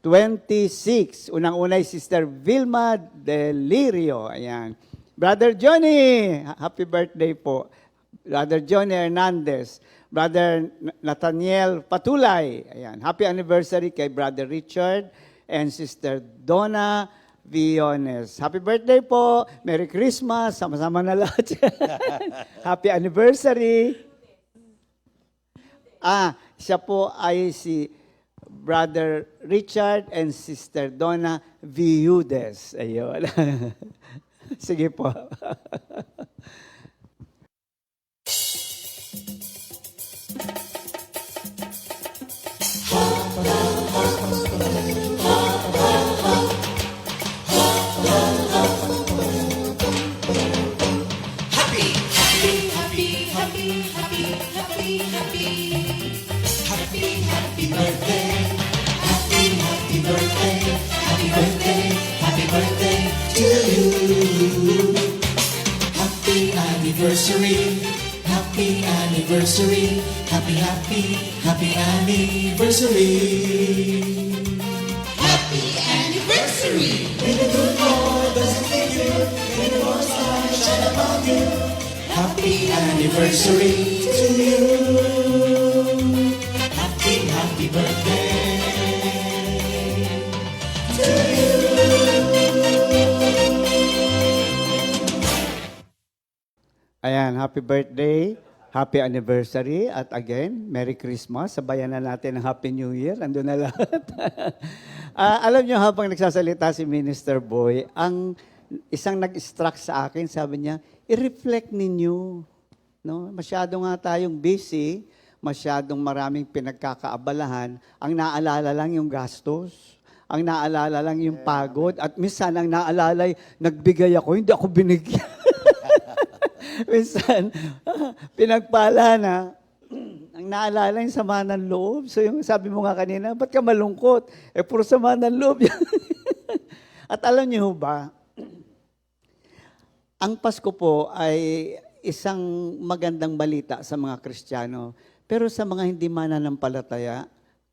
S3: 26. Unang-unay, Sister Vilma Delirio. Ayan. Brother Johnny, happy birthday po. Brother Johnny Hernandez. Brother Nathaniel Patulay. Ayan. Happy anniversary kay Brother Richard and Sister Donna Viones. Happy birthday po. Merry Christmas. Sama-sama na lahat. Happy anniversary. Siya po ay si Brother Richard and Sister Donna Viudes. Ayun. Sige po.
S1: anniversary. Happy, happy, happy anniversary. Happy anniversary. May the good Lord bless you. May the Lord's light shine upon you. Happy anniversary to you. Happy, happy birthday to you.
S3: Ayan, happy birthday, happy anniversary, at again, Merry Christmas. Sabayan na natin ng Happy New Year. Ando na lahat. Alam nyo, habang nagsasalita si Minister Boy, ang isang nag-struck sa akin, sabi niya, i-reflect ninyo. No? Masyado nga tayong busy, masyadong maraming pinagkakaabalahan. Ang naalala lang yung gastos. Ang naalala lang yung pagod. At minsan, ang naalala, nagbigay ako, hindi ako binigyan. Minsan, pinagpala na, ang naalala yung sama ng loob. So yung sabi mo nga kanina, ba't ka malungkot? Puro sama ng loob yan. At alam niyo ba, ang Pasko po ay isang magandang balita sa mga Kristiyano. Pero sa mga hindi mananampalataya,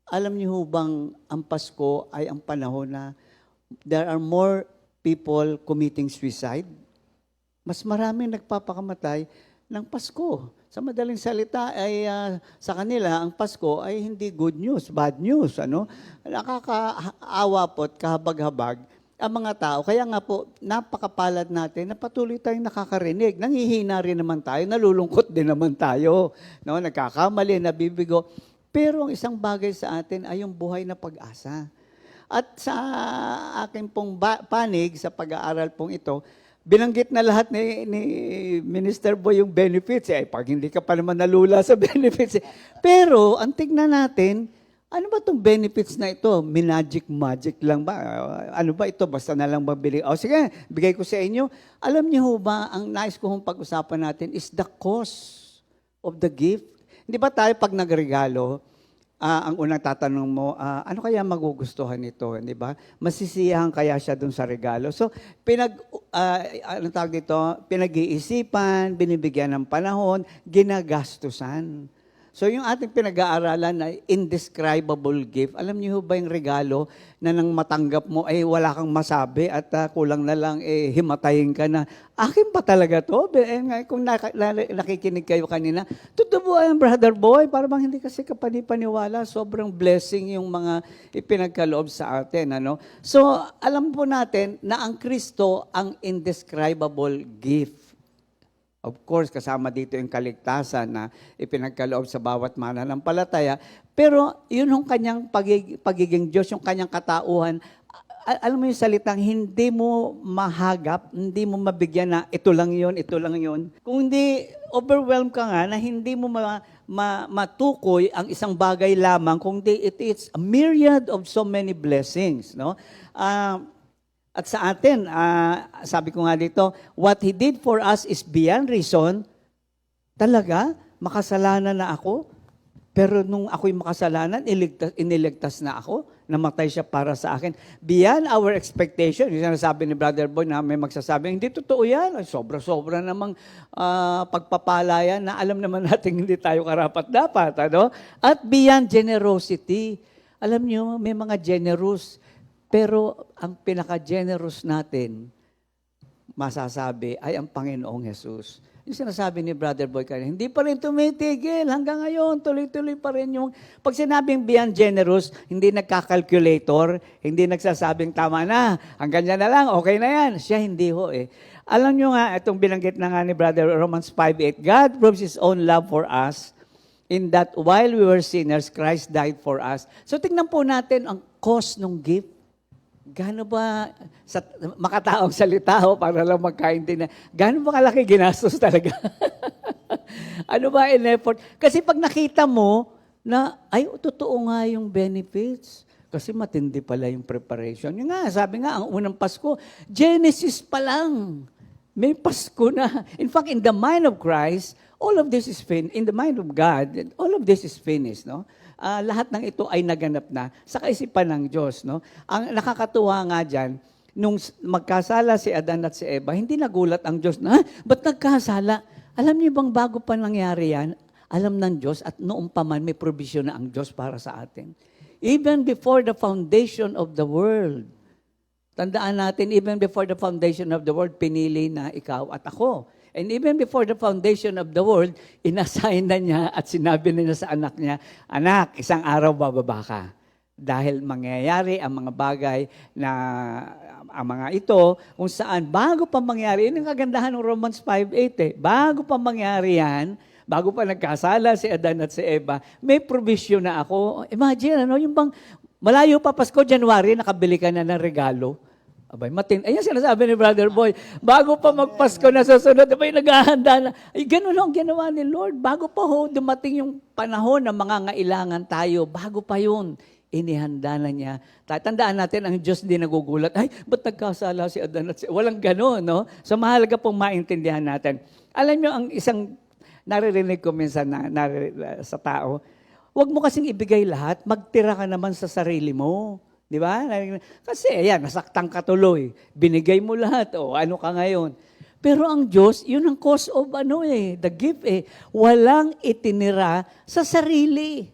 S3: alam niyo bang ang Pasko ay ang panahon na there are more people committing suicide? Mas maraming nagpapakamatay ng Pasko. Sa madaling salita ay sa kanila ang Pasko ay hindi good news, bad news, ano? Nakakaawa po at kahabag-habag ang mga tao. Kaya nga po napakapalad natin na patuloy tayong nakakarinig. Nanghihina rin naman tayo, nalulungkot din naman tayo, no? Nagkakamali, nabibigo. Pero ang isang bagay sa atin ay yung buhay na pag-asa. At sa aking pong panig sa pag-aaral pong ito, binanggit na lahat ni Minister Boy yung benefits. Pag hindi ka pa naman nalula sa benefits. Pero, ang tignan natin, ano ba itong benefits na ito? Magic lang ba? Ano ba ito? Basta na lang mabili. Sige, bigay ko sa inyo. Alam niyo ba, ang nais ko hong pag-usapan natin is the cost of the gift. Hindi ba tayo pag nagregalo, ang unang tatanong mo, ano kaya magugustuhan nito, di ba? Masisiyahan kaya siya dun sa regalo. So, pinag-iisipan, binibigyan ng panahon, ginagastusan. So, yung ating pinag-aaralan na indescribable gift, alam niyo ba yung regalo na nang matanggap mo, wala kang masabi at kulang na lang, himatayin ka na, akin pa talaga to? Kung nakikinig kayo kanina, tutubuan, Brother Boy, para bang hindi kasi kapanipaniwala, sobrang blessing yung mga ipinagkaloob sa atin. Ano? So, alam po natin na ang Kristo ang indescribable gift. Of course, kasama dito yung kaligtasan na ipinagkaloob sa bawat mananampalataya. Pero yun yung kanyang pagiging Diyos, yung kanyang katauhan. Alam mo yung salitang, hindi mo mahagap, hindi mo mabigyan na ito lang yun, ito lang yun. Kung hindi, overwhelmed ka nga na hindi mo matukoy ang isang bagay lamang, kundi it's a myriad of so many blessings. No? At sa atin, sabi ko nga dito, what He did for us is beyond reason. Talaga, makasalanan na ako. Pero nung ako'y makasalanan, iniligtas na ako. Namatay siya para sa akin. Beyond our expectation. Yung sinasabi ni Brother Boy na may magsasabi, hindi totoo yan. Ay, sobra-sobra namang pagpapalaya na alam naman natin hindi tayo karapat-dapat. Ano? At beyond generosity. Alam niyo, may mga generous. Pero ang pinaka-generous natin, masasabi, ay ang Panginoong Jesus. Yung sinasabi ni Brother Boy kanina, hindi pa rin tumitigil. Hanggang ngayon, tuloy-tuloy pa rin yung... Pag sinabing beyond generous, hindi nagka-calculator, hindi nagsasabing tama na, hanggang dyan na lang, okay na yan. Siya hindi ho eh. Alam nyo nga, itong binanggit na nga ni Brother Romans 5:8, God proves His own love for us in that while we were sinners, Christ died for us. So tingnan po natin ang cost ng gift. Gaano ba, sa makataong salita para lang magkaintindihan, gaano ba kalaki ginastos talaga? Ano ba in effort? Kasi pag nakita mo na, ay, totoo nga yung benefits. Kasi matindi pala yung preparation. Yung nga, sabi nga, ang unang Pasko, Genesis pa lang. May Pasko na. In fact, in the mind of Christ, all of this is finished. In the mind of God, all of this is finished, no? Lahat ng ito ay naganap na sa kaisipan ng Diyos. No? Ang nakakatuwa nga dyan, nung magkasala si Adan at si Eva, hindi nagulat ang Diyos na, ba't nagkasala? Alam niyo bang bago pa nangyari yan, alam ng Diyos at noong pa man may provision na ang Diyos para sa atin. Even before the foundation of the world. Tandaan natin, even before the foundation of the world, pinili na ikaw at ako. And even before the foundation of the world, inassign na niya at sinabi na niya sa anak niya, anak, isang araw bababa ka. Dahil mangyayari ang mga bagay na ang mga ito, kung saan bago pa mangyari, yun ang kagandahan ng Romans 5:8 bago pa mangyari yan, bago pa nagkasala si Adan at si Eva, may provision na ako. Imagine, yung bang malayo pa Pasko, January, nakabili ka na ng regalo. Abay, ayan sinasabi ni Brother Boy, bago pa magpasko na susunod, abay, naghahanda na. Ay, ganun ang ginawa ni Lord. Bago pa dumating yung panahon na mga ngailangan tayo, bago pa yun, inihanda na niya. Tandaan natin, ang Diyos di nagugulat, ay, ba't nagkasala si Adan at si... Walang ganun, no? So, mahalaga pong maintindihan natin. Alam niyo, ang isang naririnig ko minsan sa tao, huwag mo kasing ibigay lahat, magtira ka naman sa sarili mo. Di ba? Kasi, ayan, nasaktan ka tuloy. Binigay mo lahat. O, ano ka ngayon? Pero ang Diyos, yun ang cause of the gift Walang itinira sa sarili.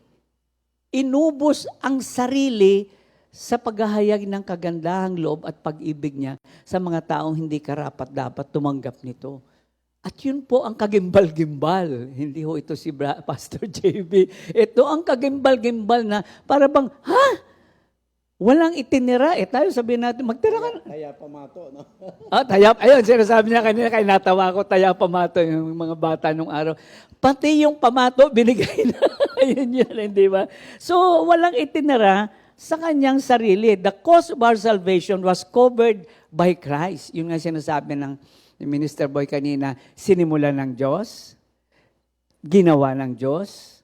S3: Inubos ang sarili sa paghahayag ng kagandahang loob at pag-ibig niya sa mga taong hindi karapat-dapat tumanggap nito. At yun po ang kagimbal-gimbal. Hindi ho ito si Pastor JB. Ito ang kagimbal-gimbal na para bang, walang itinira. Tayo sabihin natin, magtira ka na.
S4: Kaya pamato, no?
S3: Ayun, sinasabi niya kanina, kaya natawa ko, taya pamato yung mga bata nung araw. Pati yung pamato, binigay na. Ayun yun, hindi ba? So, walang itinira sa kanyang sarili. The cause of our salvation was covered by Christ. Yun nga sinasabi ng Minister Boy kanina, sinimulan ng Diyos, ginawa ng Diyos,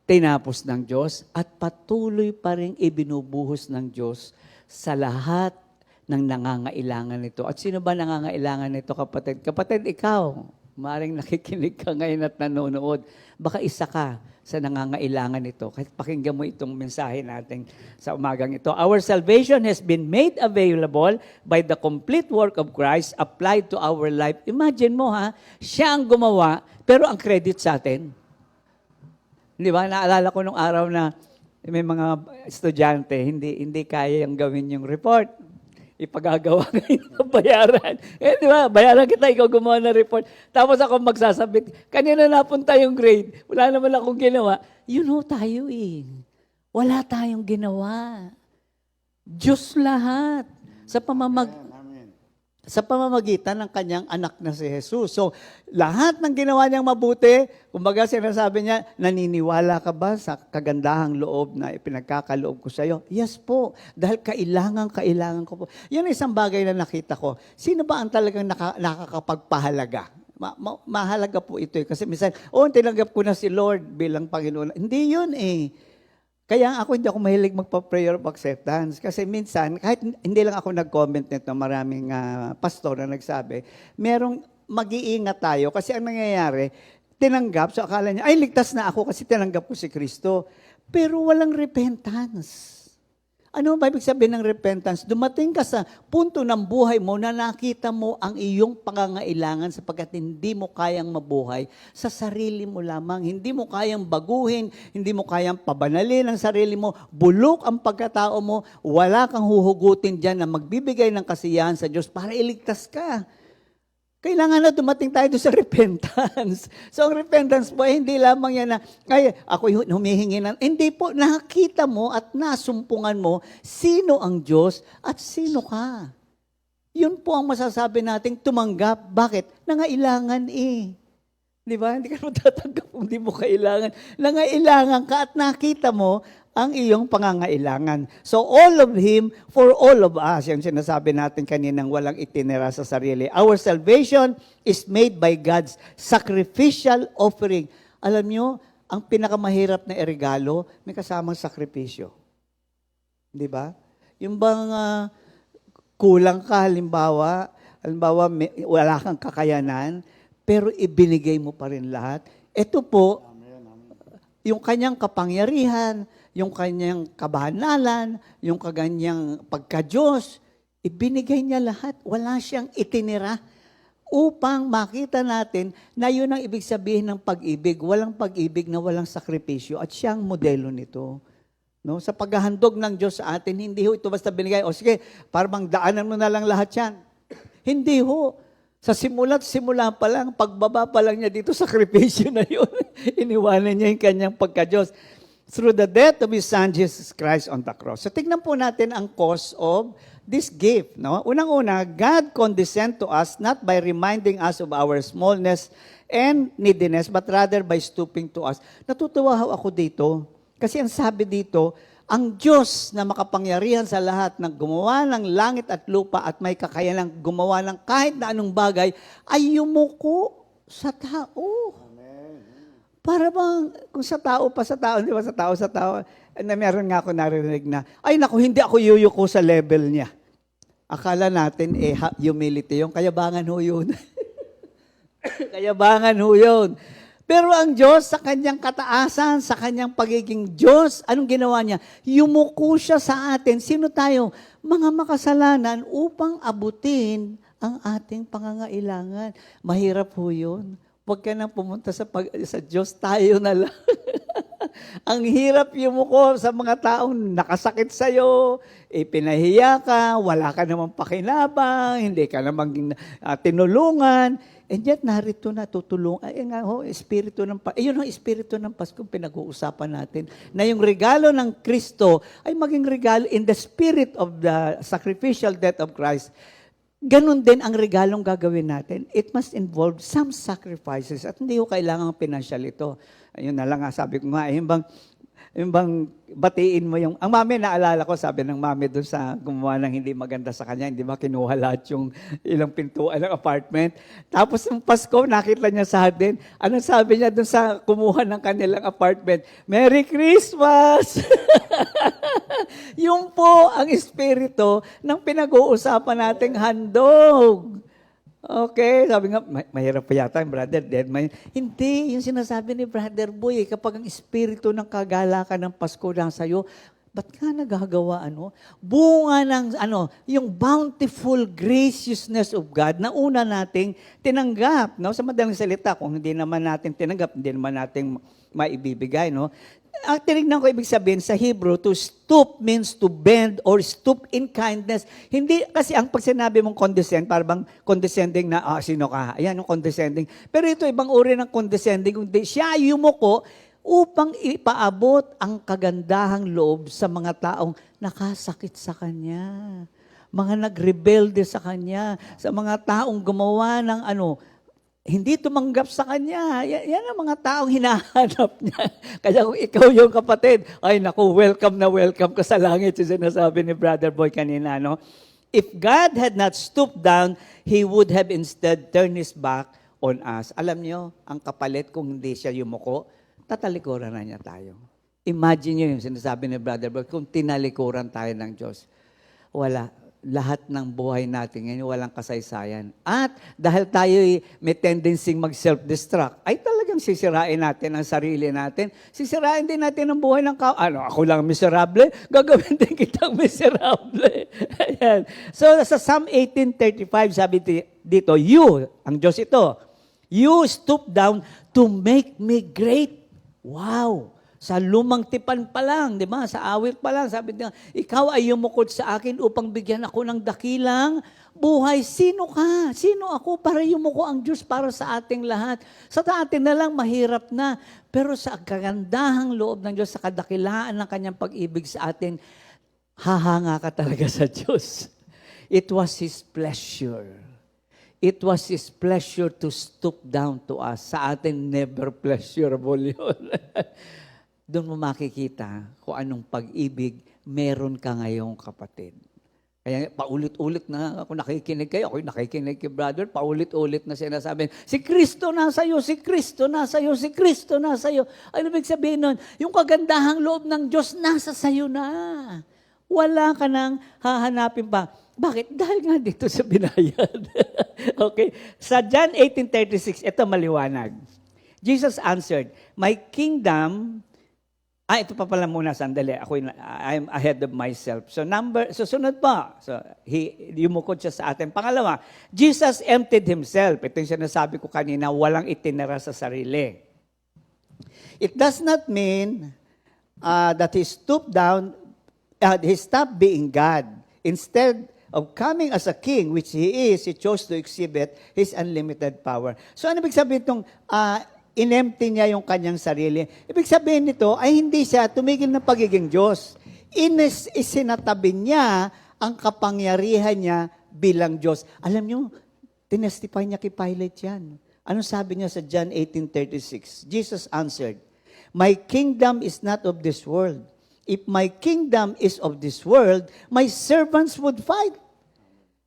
S3: tinapos ng Diyos, at patuloy pa rin ibinubuhos ng Diyos sa lahat ng nangangailangan nito. At sino ba nangangailangan nito, kapatid? Kapatid, ikaw, maaaring nakikinig ka ngayon at nanonood, baka isa ka sa nangangailangan nito. Kahit pakinggan mo itong mensahe natin sa umagang ito. Our salvation has been made available by the complete work of Christ applied to our life. Imagine mo siya ang gumawa, pero ang credit sa atin. Di ba? Naalala ko nung araw na may mga estudyante, hindi kaya yung gawin yung report. Ipagagawa ngayon, bayaran. Di ba? Bayaran kita, ikaw gumawa ng report. Tapos ako magsasabit, kanina napunta yung grade, wala naman akong ginawa. Tayo Wala tayong ginawa. Diyos lahat. Sa pamamagitan ng kanyang anak na si Jesus. So, lahat ng ginawa niyang mabuti, kumbaga sinasabi niya, naniniwala ka ba sa kagandahang loob na ipinagkakaloob ko sa iyo? Yes po, dahil kailangan ko po. Yan ang isang bagay na nakita ko. Sino ba ang talagang nakakapagpahalaga? Mahalaga po ito kasi minsan, tinanggap ko na si Lord bilang Panginoon. Hindi yun Kaya hindi ako mahilig magpa-prayer of acceptance. Kasi minsan, kahit hindi lang ako nag-comment nito, maraming pastor na nagsabi, merong mag-iingat tayo. Kasi ang nangyayari, tinanggap, so akala niya, ligtas na ako kasi tinanggap ko si Kristo. Pero walang repentance. Ano ba ibig sabihin ng repentance? Dumating ka sa punto ng buhay mo na nakita mo ang iyong pangangailangan sapagkat hindi mo kayang mabuhay sa sarili mo lamang. Hindi mo kayang baguhin, hindi mo kayang pabanalin ang sarili mo. Bulok ang pagkatao mo. Wala kang huhugutin dyan na magbibigay ng kasiyahan sa Diyos para iligtas ka. Kailangan na dumating tayo doon sa repentance. So, ang repentance po, hindi lamang yan na, ako humihingi ng... Hindi po, nakita mo at nasumpungan mo sino ang Diyos at sino ka. Yun po ang masasabi nating tumanggap. Bakit? Nangailangan Di ba? Hindi ka matatanggap kung hindi mo kailangan. Nangailangan ka at nakita mo ang iyong pangangailangan. So all of Him, for all of us, yung sinasabi natin kaninang walang itinira sa sarili. Our salvation is made by God's sacrificial offering. Alam nyo, ang pinakamahirap na regalo, may kasamang sakripisyo. Di ba? Yung bang kulang ka, halimbawa, wala kang kakayanan, pero ibinigay mo pa rin lahat. Ito po, yung kanyang kapangyarihan, yung kanyang kabanalan, yung kanyang pagka-Diyos, ibinigay niya lahat. Wala siyang itinira. upang makita natin na yun ang ibig sabihin ng pag-ibig. Walang pag-ibig na walang sakripisyo at siya ang modelo nito. No? Sa paghahandog ng Diyos sa atin, hindi ho ito basta binigay, o sige, parang daanan mo na lang lahat yan. Hindi ho. Sa simula pa lang, pagbaba pa lang niya dito, sakripisyo na yun. Iniwanan niya yung kanyang pagka-Diyos. Through the death of His Son, Jesus Christ on the cross. So tignan po natin ang cause of this gift. No? Unang-una, God condescend to us not by reminding us of our smallness and neediness, but rather by stooping to us. Natutuwa ako dito. Kasi ang sabi dito, ang Diyos na makapangyarihan sa lahat na gumawa ng langit at lupa at may kakayanang gumawa ng kahit na anong bagay, ay yumuko sa tao. Para bang, kung sa tao pa sa tao, di ba sa tao, na meron nga ako narinig na, ay naku, hindi ako yuyuko sa level niya. Akala natin, humility yung kayabangan ho yun. Kayabangan ho yun. Pero ang Diyos, sa kanyang kataasan, sa kanyang pagiging Diyos, anong ginawa niya? Yumuko siya sa atin. Sino tayo? Mga makasalanan upang abutin ang ating pangangailangan. Mahirap ho yun. Huwag ka nang pumunta sa Diyos, tayo na lang. Ang hirap yumuko sa mga taong nakasakit sa'yo, pinahiya ka, wala ka namang pakinabang, hindi ka namang tinulungan, and yet narito na tutulong. Ay nga ho, Espiritu ng yun ang Espiritu ng Pasko pinag-uusapan natin, na yung regalo ng Kristo ay maging regalo in the spirit of the sacrificial death of Christ. Ganon din ang regalong gagawin natin. It must involve some sacrifices. At hindi ko kailangan financial ito. Ayun na lang nga, sabi ko nga, yung bang batiin mo yung... Ang mami, naalala ko, sabi ng mami doon sa gumawa ng hindi maganda sa kanya, hindi ba kinuha lahat yung ilang pintuan ng apartment. Tapos ng Pasko, nakita niya sa atin. Anong sabi niya doon sa kumuha ng kanilang apartment? Merry Christmas! Yung po ang espiritu ng pinag-uusapan nating handog. Okay, sabi nga, mahirap pa yata yung Brother Dead. Hindi, yung sinasabi ni Brother Boy, kapag ang espiritu ng kagalakan ng Pasko lang sa'yo, ba't ka nagagawa, bunga ng, yung bountiful graciousness of God na una nating tinanggap, Sa madaling salita, kung hindi naman natin tinanggap, hindi naman natin maibibigay, Ang tinignan ko ibig sabihin sa Hebrew, to stoop means to bend or stoop in kindness. Hindi, kasi ang pag sinabi mong condescend, parang condescending na, sino ka? Ayan yung condescending. Pero ito, ibang uri ng condescending, kundi siya yumuko upang ipaabot ang kagandahang loob sa mga taong nakasakit sa kanya. Mga nagrebelde sa kanya, sa mga taong gumawa ng hindi tumanggap sa kanya. Yan ang mga taong hinahanap niya. Kaya kung ikaw yung kapatid, ay naku, welcome na welcome ka sa langit. Yung sinasabi ni Brother Boy kanina, If God had not stooped down, He would have instead turned His back on us. Alam niyo, ang kapalit kung hindi siya yumuko, tatalikuran na niya tayo. Imagine niyo yung sinasabi ni Brother Boy, kung tinalikuran tayo ng Diyos. Wala. Lahat ng buhay natin ngayon, walang kasaysayan. At dahil tayo may tendency mag-self-destruct, ay talagang sisirain natin ang sarili natin. Sisirain din natin ang buhay ng ako lang miserable, gagawin din kitang miserable. Ayan. So sa Psalm 18:35, sabi dito, you, ang Diyos ito, you stoop down to make me great. Wow! Sa lumang tipan pa lang, di ba? Sa awit pa lang, sabi niya, ikaw ay yumukod sa akin upang bigyan ako ng dakilang buhay. Sino ka? Sino ako para yumuko ang Diyos para sa ating lahat? Sa atin na lang, mahirap na. Pero sa kagandahang loob ng Diyos, sa kadakilaan ng kanyang pag-ibig sa atin, hahanga ka talaga sa Diyos. It was His pleasure. It was His pleasure to stoop down to us. Sa atin, never pleasurable yun. Doon mo makikita kung anong pag-ibig meron ka ngayong kapatid. Kaya paulit-ulit na ako nakikinig kayo, ako nakikinig kay brother, paulit-ulit na sinasabi, si Kristo nasa iyo, si Kristo nasa iyo, si Kristo nasa iyo. Ano ibig sabihin nun? Yung kagandahang loob ng Diyos nasa sayo na. Wala ka nang hahanapin pa. Bakit? Dahil nga dito sa binayad. Okay. Sa John 18:36, ito maliwanag. Jesus answered, my kingdom Ito pa pala muna, sandali. I'm ahead of myself. So sunod pa. So, yumukod siya sa atin. Pangalawa, Jesus emptied himself. Ito yung sinasabi ko kanina, walang itinira sa sarili. It does not mean that he stooped down, he stopped being God. Instead of coming as a king, which he is, he chose to exhibit his unlimited power. So ano ibig sabihin itong in-empty niya yung kanyang sarili? Ibig sabihin nito ay hindi siya tumigil ng pagiging Diyos. Isinatabi niya ang kapangyarihan niya bilang Diyos. Alam niyo, tinestify niya kay Pilate yan. Anong sabi niya sa John 18:36? Jesus answered, "My kingdom is not of this world. If my kingdom is of this world, my servants would fight,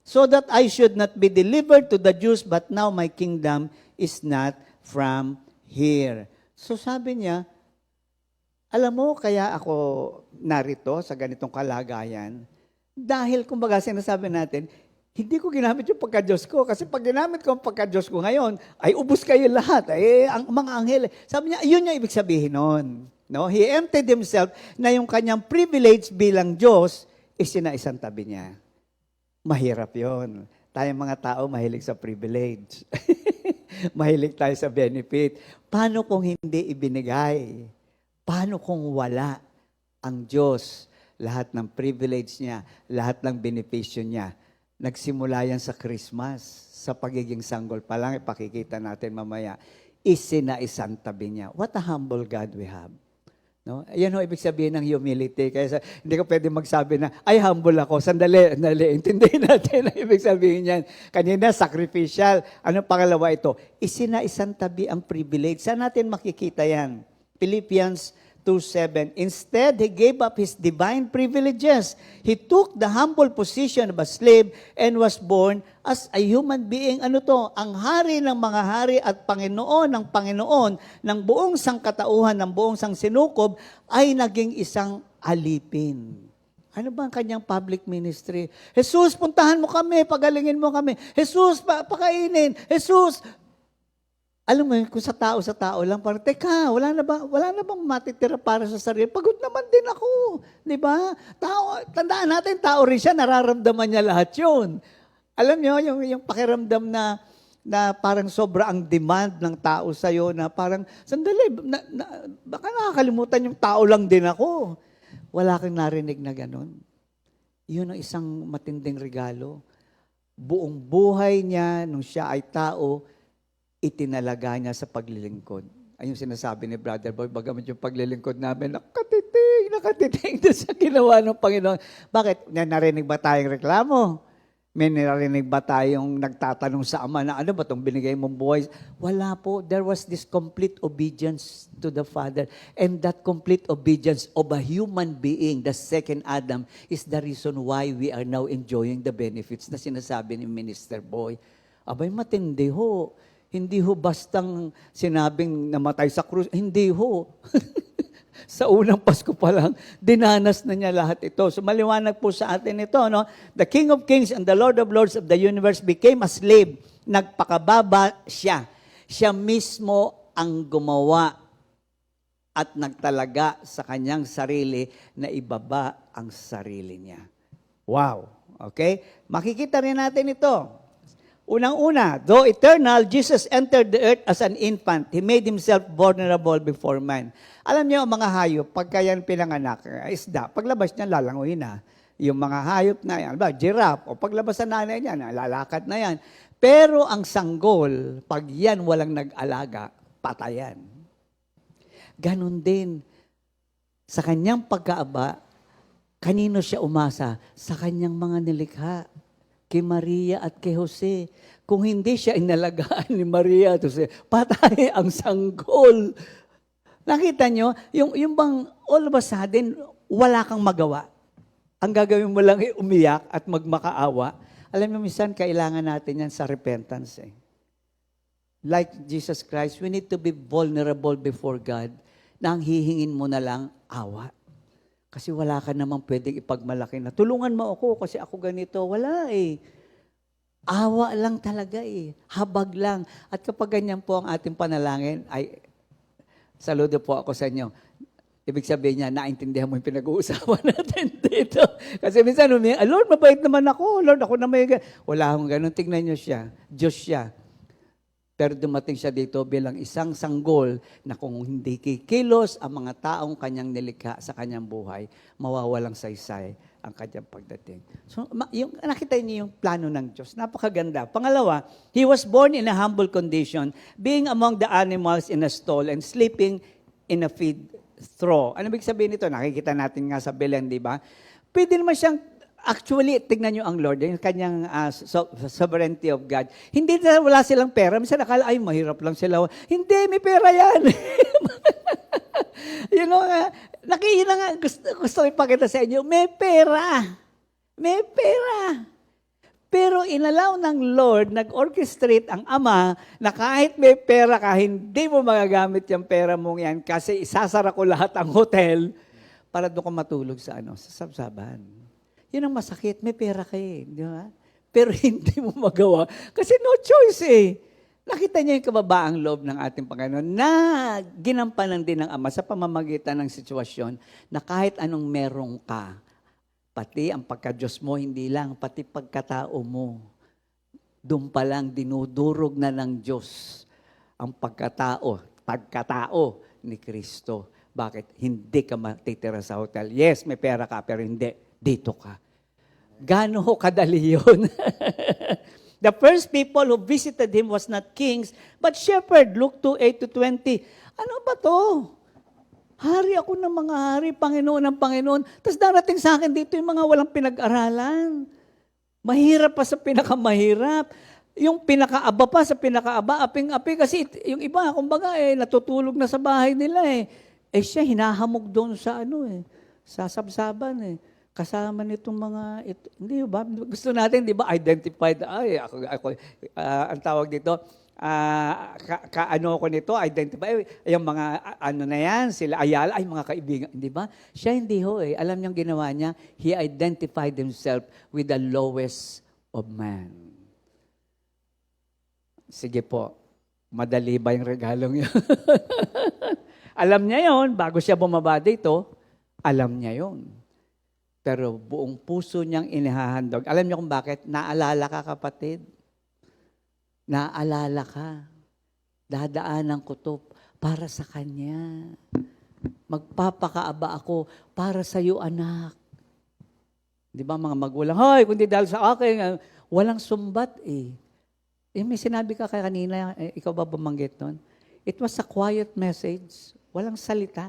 S3: so that I should not be delivered to the Jews, but now my kingdom is not from here." So sabi niya, alam mo, kaya ako narito sa ganitong kalagayan, dahil kumbaga sinasabi natin, hindi ko ginamit yung pagka-Diyos ko. Kasi pag ginamit ko ang pagka-Diyos ko ngayon, ay ubus kayo lahat. Ang mga anghel. Sabi niya, yun yung ibig sabihin nun. No? He emptied himself na yung kanyang privilege bilang Diyos, isinaisang tabi niya. Mahirap yon. Tayong mga tao mahilig sa privilege. Mahilig tayo sa benefit. Paano kung hindi ibinigay? Paano kung wala ang Diyos? Lahat ng privilege niya, lahat ng benepisyo niya. Nagsimula yan sa Christmas, sa pagiging sanggol pa lang, ipakikita natin mamaya. Isinaisang tabi niya. What a humble God we have. No? Yan ho, ibig sabihin ng humility. Kaya hindi ko pwede magsabi na, ay, humble ako. Sandali. Intindihin natin ang ibig sabihin yan. Kanina, sacrificial. Ano pangalawa ito? Isinaisang tabi ang privilege. Saan natin makikita yan? Philippians 2:7. Instead, he gave up his divine privileges. He took the humble position of a slave and was born as a human being. Ano to? Ang hari ng mga hari at Panginoon ng Panginoon ng buong sangkatauhan, ng buong sangsinukob ay naging isang alipin. Ano ba ang kanyang public ministry? Jesus, puntahan mo kami, pagalingin mo kami. Jesus, pakainin. Jesus, alam mo, kung sa tao lang, parang, teka, wala na bang matitira para sa sarili? Pagod naman din ako. Di ba? Tandaan natin, tao rin siya, nararamdaman niya lahat yun. Alam niyo, yung pakiramdam na parang sobra ang demand ng tao sa'yo, na parang, sandali, baka nakakalimutan yung tao lang din ako. Wala kang narinig na ganun. Yun ang isang matinding regalo. Buong buhay niya, nung siya ay tao, itinalaga niya sa paglilingkod. Ayun sinasabi ni Brother Boy, bagamat yung paglilingkod namin, nakatiting doon sa ginawa ng Panginoon. Bakit? Narinig ba tayong reklamo? May narinig ba tayong nagtatanong sa Ama na ano ba itong binigay mong buhay? Wala po. There was this complete obedience to the Father. And that complete obedience of a human being, the second Adam, is the reason why we are now enjoying the benefits na sinasabi ni Minister Boy. Abay, matindi ho. Hindi ho bastang sinabing namatay sa krus. Hindi ho. Sa unang Pasko pa lang, dinanas na niya lahat ito. So maliwanag po sa atin ito, no? The King of Kings and the Lord of Lords of the universe became a slave. Nagpakababa siya. Siya mismo ang gumawa at nagtalaga sa kanyang sarili na ibaba ang sarili niya. Wow. Okay? Makikita rin natin ito. Unang-una, though eternal, Jesus entered the earth as an infant. He made himself vulnerable before man. Alam niyo, mga hayop, pagka yan pinanganak, isda, paglabas niya, lalanguin na. Yung mga hayop na yan, giraffe, o paglabas sa nanay niya, lalakad na yan. Pero ang sanggol, pag yan walang nag-alaga, patayan. Ganon din, sa kanyang pagkaaba, kanino siya umasa? Sa kanyang mga nilikha. Kay Maria at kay Jose. Kung hindi siya inalagaan ni Maria at Jose, patay ang sanggol. Nakita nyo, yung bang all of a sudden, wala kang magawa. Ang gagawin mo lang ay umiyak at magmakaawa. Alam mo, minsan kailangan natin yan sa repentance. Like Jesus Christ, we need to be vulnerable before God na ang hihingin mo na lang awa. Kasi wala ka namang pwedeng ipagmalaki na, tulungan mo ako kasi ako ganito. Wala eh. Awa lang talaga eh. Habag lang. At kapag ganyan po ang ating panalangin, ay, saludo po ako sa inyo. Ibig sabihin niya, naintindihan mo yung pinag-uusapan natin dito. Kasi minsan, Lord, mabait naman ako. Lord, ako na may... Wala akong ganun. Tingnan niyo siya. Diyos siya. Pero dumating siya dito bilang isang sanggol na kung hindi kikilos ang mga taong kanyang nilikha sa kanyang buhay, mawawalang saysay ang kanyang pagdating. So, nakita niyo yung plano ng Diyos. Napakaganda. Pangalawa, He was born in a humble condition, being among the animals in a stall and sleeping in a feed straw. Ano ibig sabihin nito? Nakikita natin nga sa Belen, di ba? Pwede naman siyang, actually, tignan nyo ang Lord, yung kanyang sovereignty of God. Hindi na wala silang pera. Minsan nakala, ay, mahirap lang sila. Hindi, may pera yan. You know, yun na nga, gusto ipakita sa inyo, may pera. May pera. Pero inalaw ng Lord, nag-orchestrate ang Ama na kahit may pera ka, hindi mo magagamit yung pera mong yan kasi isasara ko lahat ang hotel para doon ka matulog sa sabsaban. Yun ang masakit. May pera ka di ba? Pero hindi mo magawa kasi no choice Nakita niyo yung kababaang loob ng ating Panginoon na ginampanan din ng Ama sa pamamagitan ng sitwasyon na kahit anong merong ka, pati ang pagka-Diyos mo, hindi lang, pati pagkatao mo. Doon pa lang dinudurog na ng Diyos ang pagkatao ni Kristo. Bakit? Hindi ka matitira sa hotel. Yes, may pera ka, pero hindi. Dito ka. Gaano kadali yun? The first people who visited Him was not kings, but shepherd. Luke 2:8-20. Ano ba to? Hari ako ng mga hari, Panginoon ng Panginoon. Tapos darating sa akin dito yung mga walang pinag-aralan. Mahirap pa sa pinakamahirap. Yung pinakaaba pa sa pinakaaba, aping-api. Kasi yung iba, kumbaga, natutulog na sa bahay nila siya, hinahamog doon sa sa sabsaban Kasama nitong mga, hindi ba? Gusto natin, di ba, identified, ang tawag dito, kaano ko nito, identify, yung mga, na yan, sila Ayala, mga kaibigan, di ba? Siya hindi alam niyang ginawa niya, he identified himself with the lowest of man. Sige po, madali ba yung regalong yun? Alam niya yon bago siya bumaba dito, alam niya yon. Pero buong puso niyang inihahandog. Alam niyo kung bakit? Naalala ka, kapatid. Naalala ka. Dadaanan ko to para sa Kanya. Magpapakaaba ako para sa iyo, anak. Di ba mga magulang, hoy, kundi dahil sa akin, walang sumbat may sinabi ka kanina, ikaw ba bumanggit nun? It was a quiet message. Walang salita.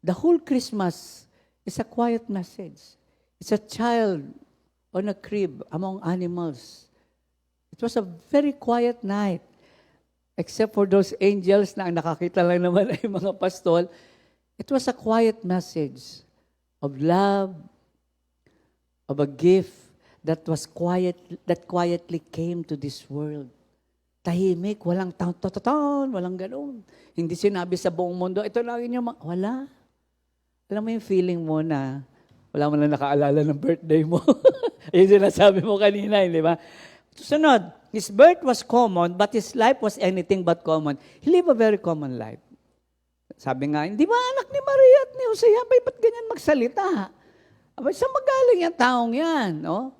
S3: The whole Christmas is a quiet message. It's a child on a crib among animals. It was a very quiet night. Except for those angels na ang nakakita lang naman ay mga pastol. It was a quiet message of love, of a gift that quietly came to this world. Tahimik, walang taon, walang ganoon. Hindi sinabi sa buong mundo, ito lang yung wala. Alam mo yung feeling mo na wala mo lang nakaalala ng birthday mo. Yung sinasabi mo kanina, di ba? Sunod, his birth was common, but his life was anything but common. He lived a very common life. Sabi nga, hindi ba anak ni Maria at ni Jose, ba't ganyan magsalita? Saan magaling yung taong yan? No?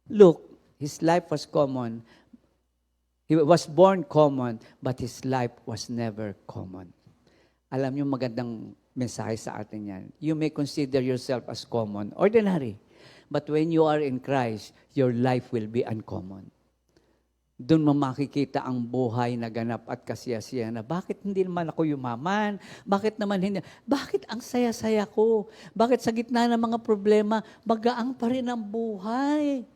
S3: Look, his life was common. He was born common, but his life was never common. Alam niyo, magandang mensahe sa atin yan. You may consider yourself as common, ordinary. But when you are in Christ, your life will be uncommon. Doon mo makikita ang buhay na ganap at kasiyasiya na bakit hindi naman ako yumaman? Bakit naman hindi? Bakit ang saya-saya ko? Bakit sa gitna ng mga problema, magaang pa rin ang buhay?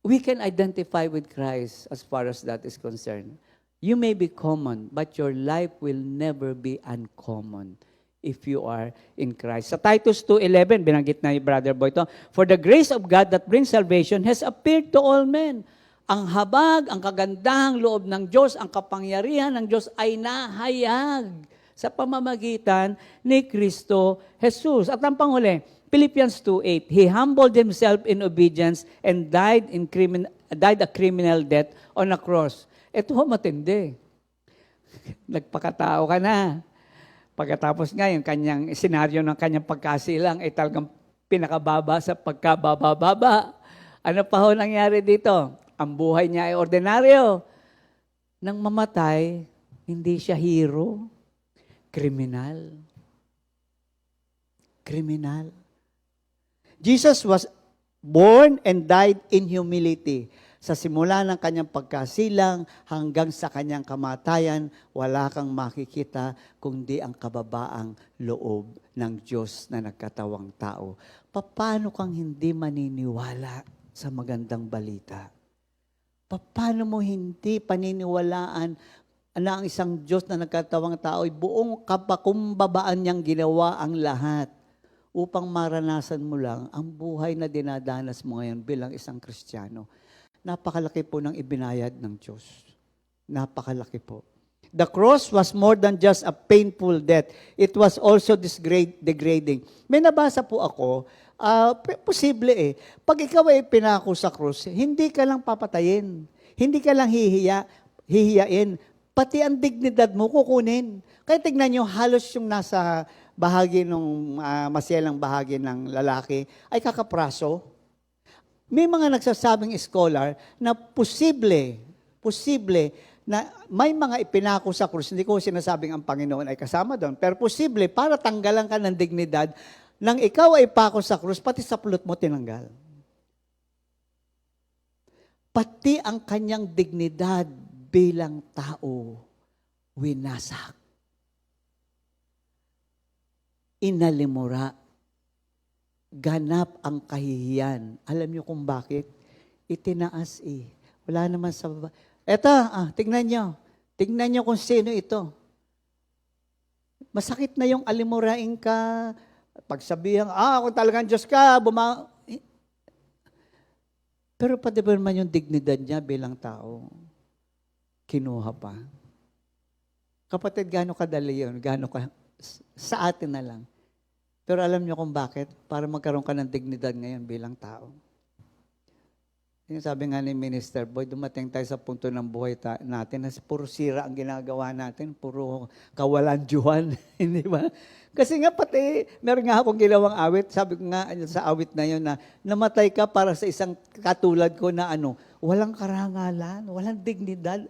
S3: We can identify with Christ as far as that is concerned. You may be common, but your life will never be uncommon if you are in Christ. Sa Titus 2:11, binanggit na ni Brother Boy ito, for the grace of God that brings salvation has appeared to all men. Ang habag, ang kagandahang loob ng Diyos, ang kapangyarihan ng Diyos ay nahayag sa pamamagitan ni Kristo Jesus. At ang panghuli, Philippians 2:8, He humbled Himself in obedience and died a criminal death on a cross. Ito matindi. Nagpakatao ka na. Pagkatapos nga, yung kanyang senaryo ng kanyang pagkasilang ay talagang pinakababa sa pagkababa-baba. Ano pa ho nangyari dito? Ang buhay niya ay ordinaryo. Nang mamatay, hindi siya hero. Kriminal. Kriminal. Jesus was born and died in humility. Sa simula ng kanyang pagkasilang hanggang sa kanyang kamatayan, wala kang makikita kundi ang kababaang loob ng Diyos na nagkatawang tao. Paano kang hindi maniniwala sa magandang balita? Paano mo hindi paniniwalaan na ang isang Diyos na nagkatawang tao ay buong kapakumbabaan niyang ginawa ang lahat upang maranasan mo lang ang buhay na dinadanas mo ngayon bilang isang Kristiyano? Napakalaki po ng ibinayad ng Diyos. Napakalaki po. The cross was more than just a painful death. It was also degrading. May nabasa po ako, posible pag ikaw ay pinako sa krus, hindi ka lang papatayin. Hindi ka lang hihiyain. Pati ang dignidad mo kukunin. Kaya tignan nyo, halos yung nasa bahagi ng masyalang bahagi ng lalaki ay kakapraso. May mga nagsasabing scholar na posible na may mga ipinako sa krus, hindi ko sinasabing ang Panginoon ay kasama doon, pero posible para tanggalan ka ng dignidad, nang ikaw ay pako sa krus, pati sa pulot mo tinanggal. Pati ang kanyang dignidad bilang tao, winasak. Inalimura. Ganap ang kahihiyan. Alam niyo kung bakit? Itinaas Wala naman sa baba. Eto, tignan niyo. Tignan niyo kung sino ito. Masakit na yung alimurain ka. Pagsabihan, kung talagang Diyos ka, Pero pati ba naman yung dignidad niya bilang tao? Kinuha pa. Kapatid, gaano kadali yun? Sa atin na lang. Pero alam niyo kung bakit? Para magkaroon ka ng dignidad ngayon bilang tao. Yung sabi nga ni Minister Boy, dumating tayo sa punto ng buhay natin na puro sira ang ginagawa natin, puro kawalandyuhan, hindi ba? Kasi nga pati, meron nga akong ginawang awit, sabi ko nga sa awit na yun na namatay ka para sa isang katulad ko na walang karangalan, walang dignidad.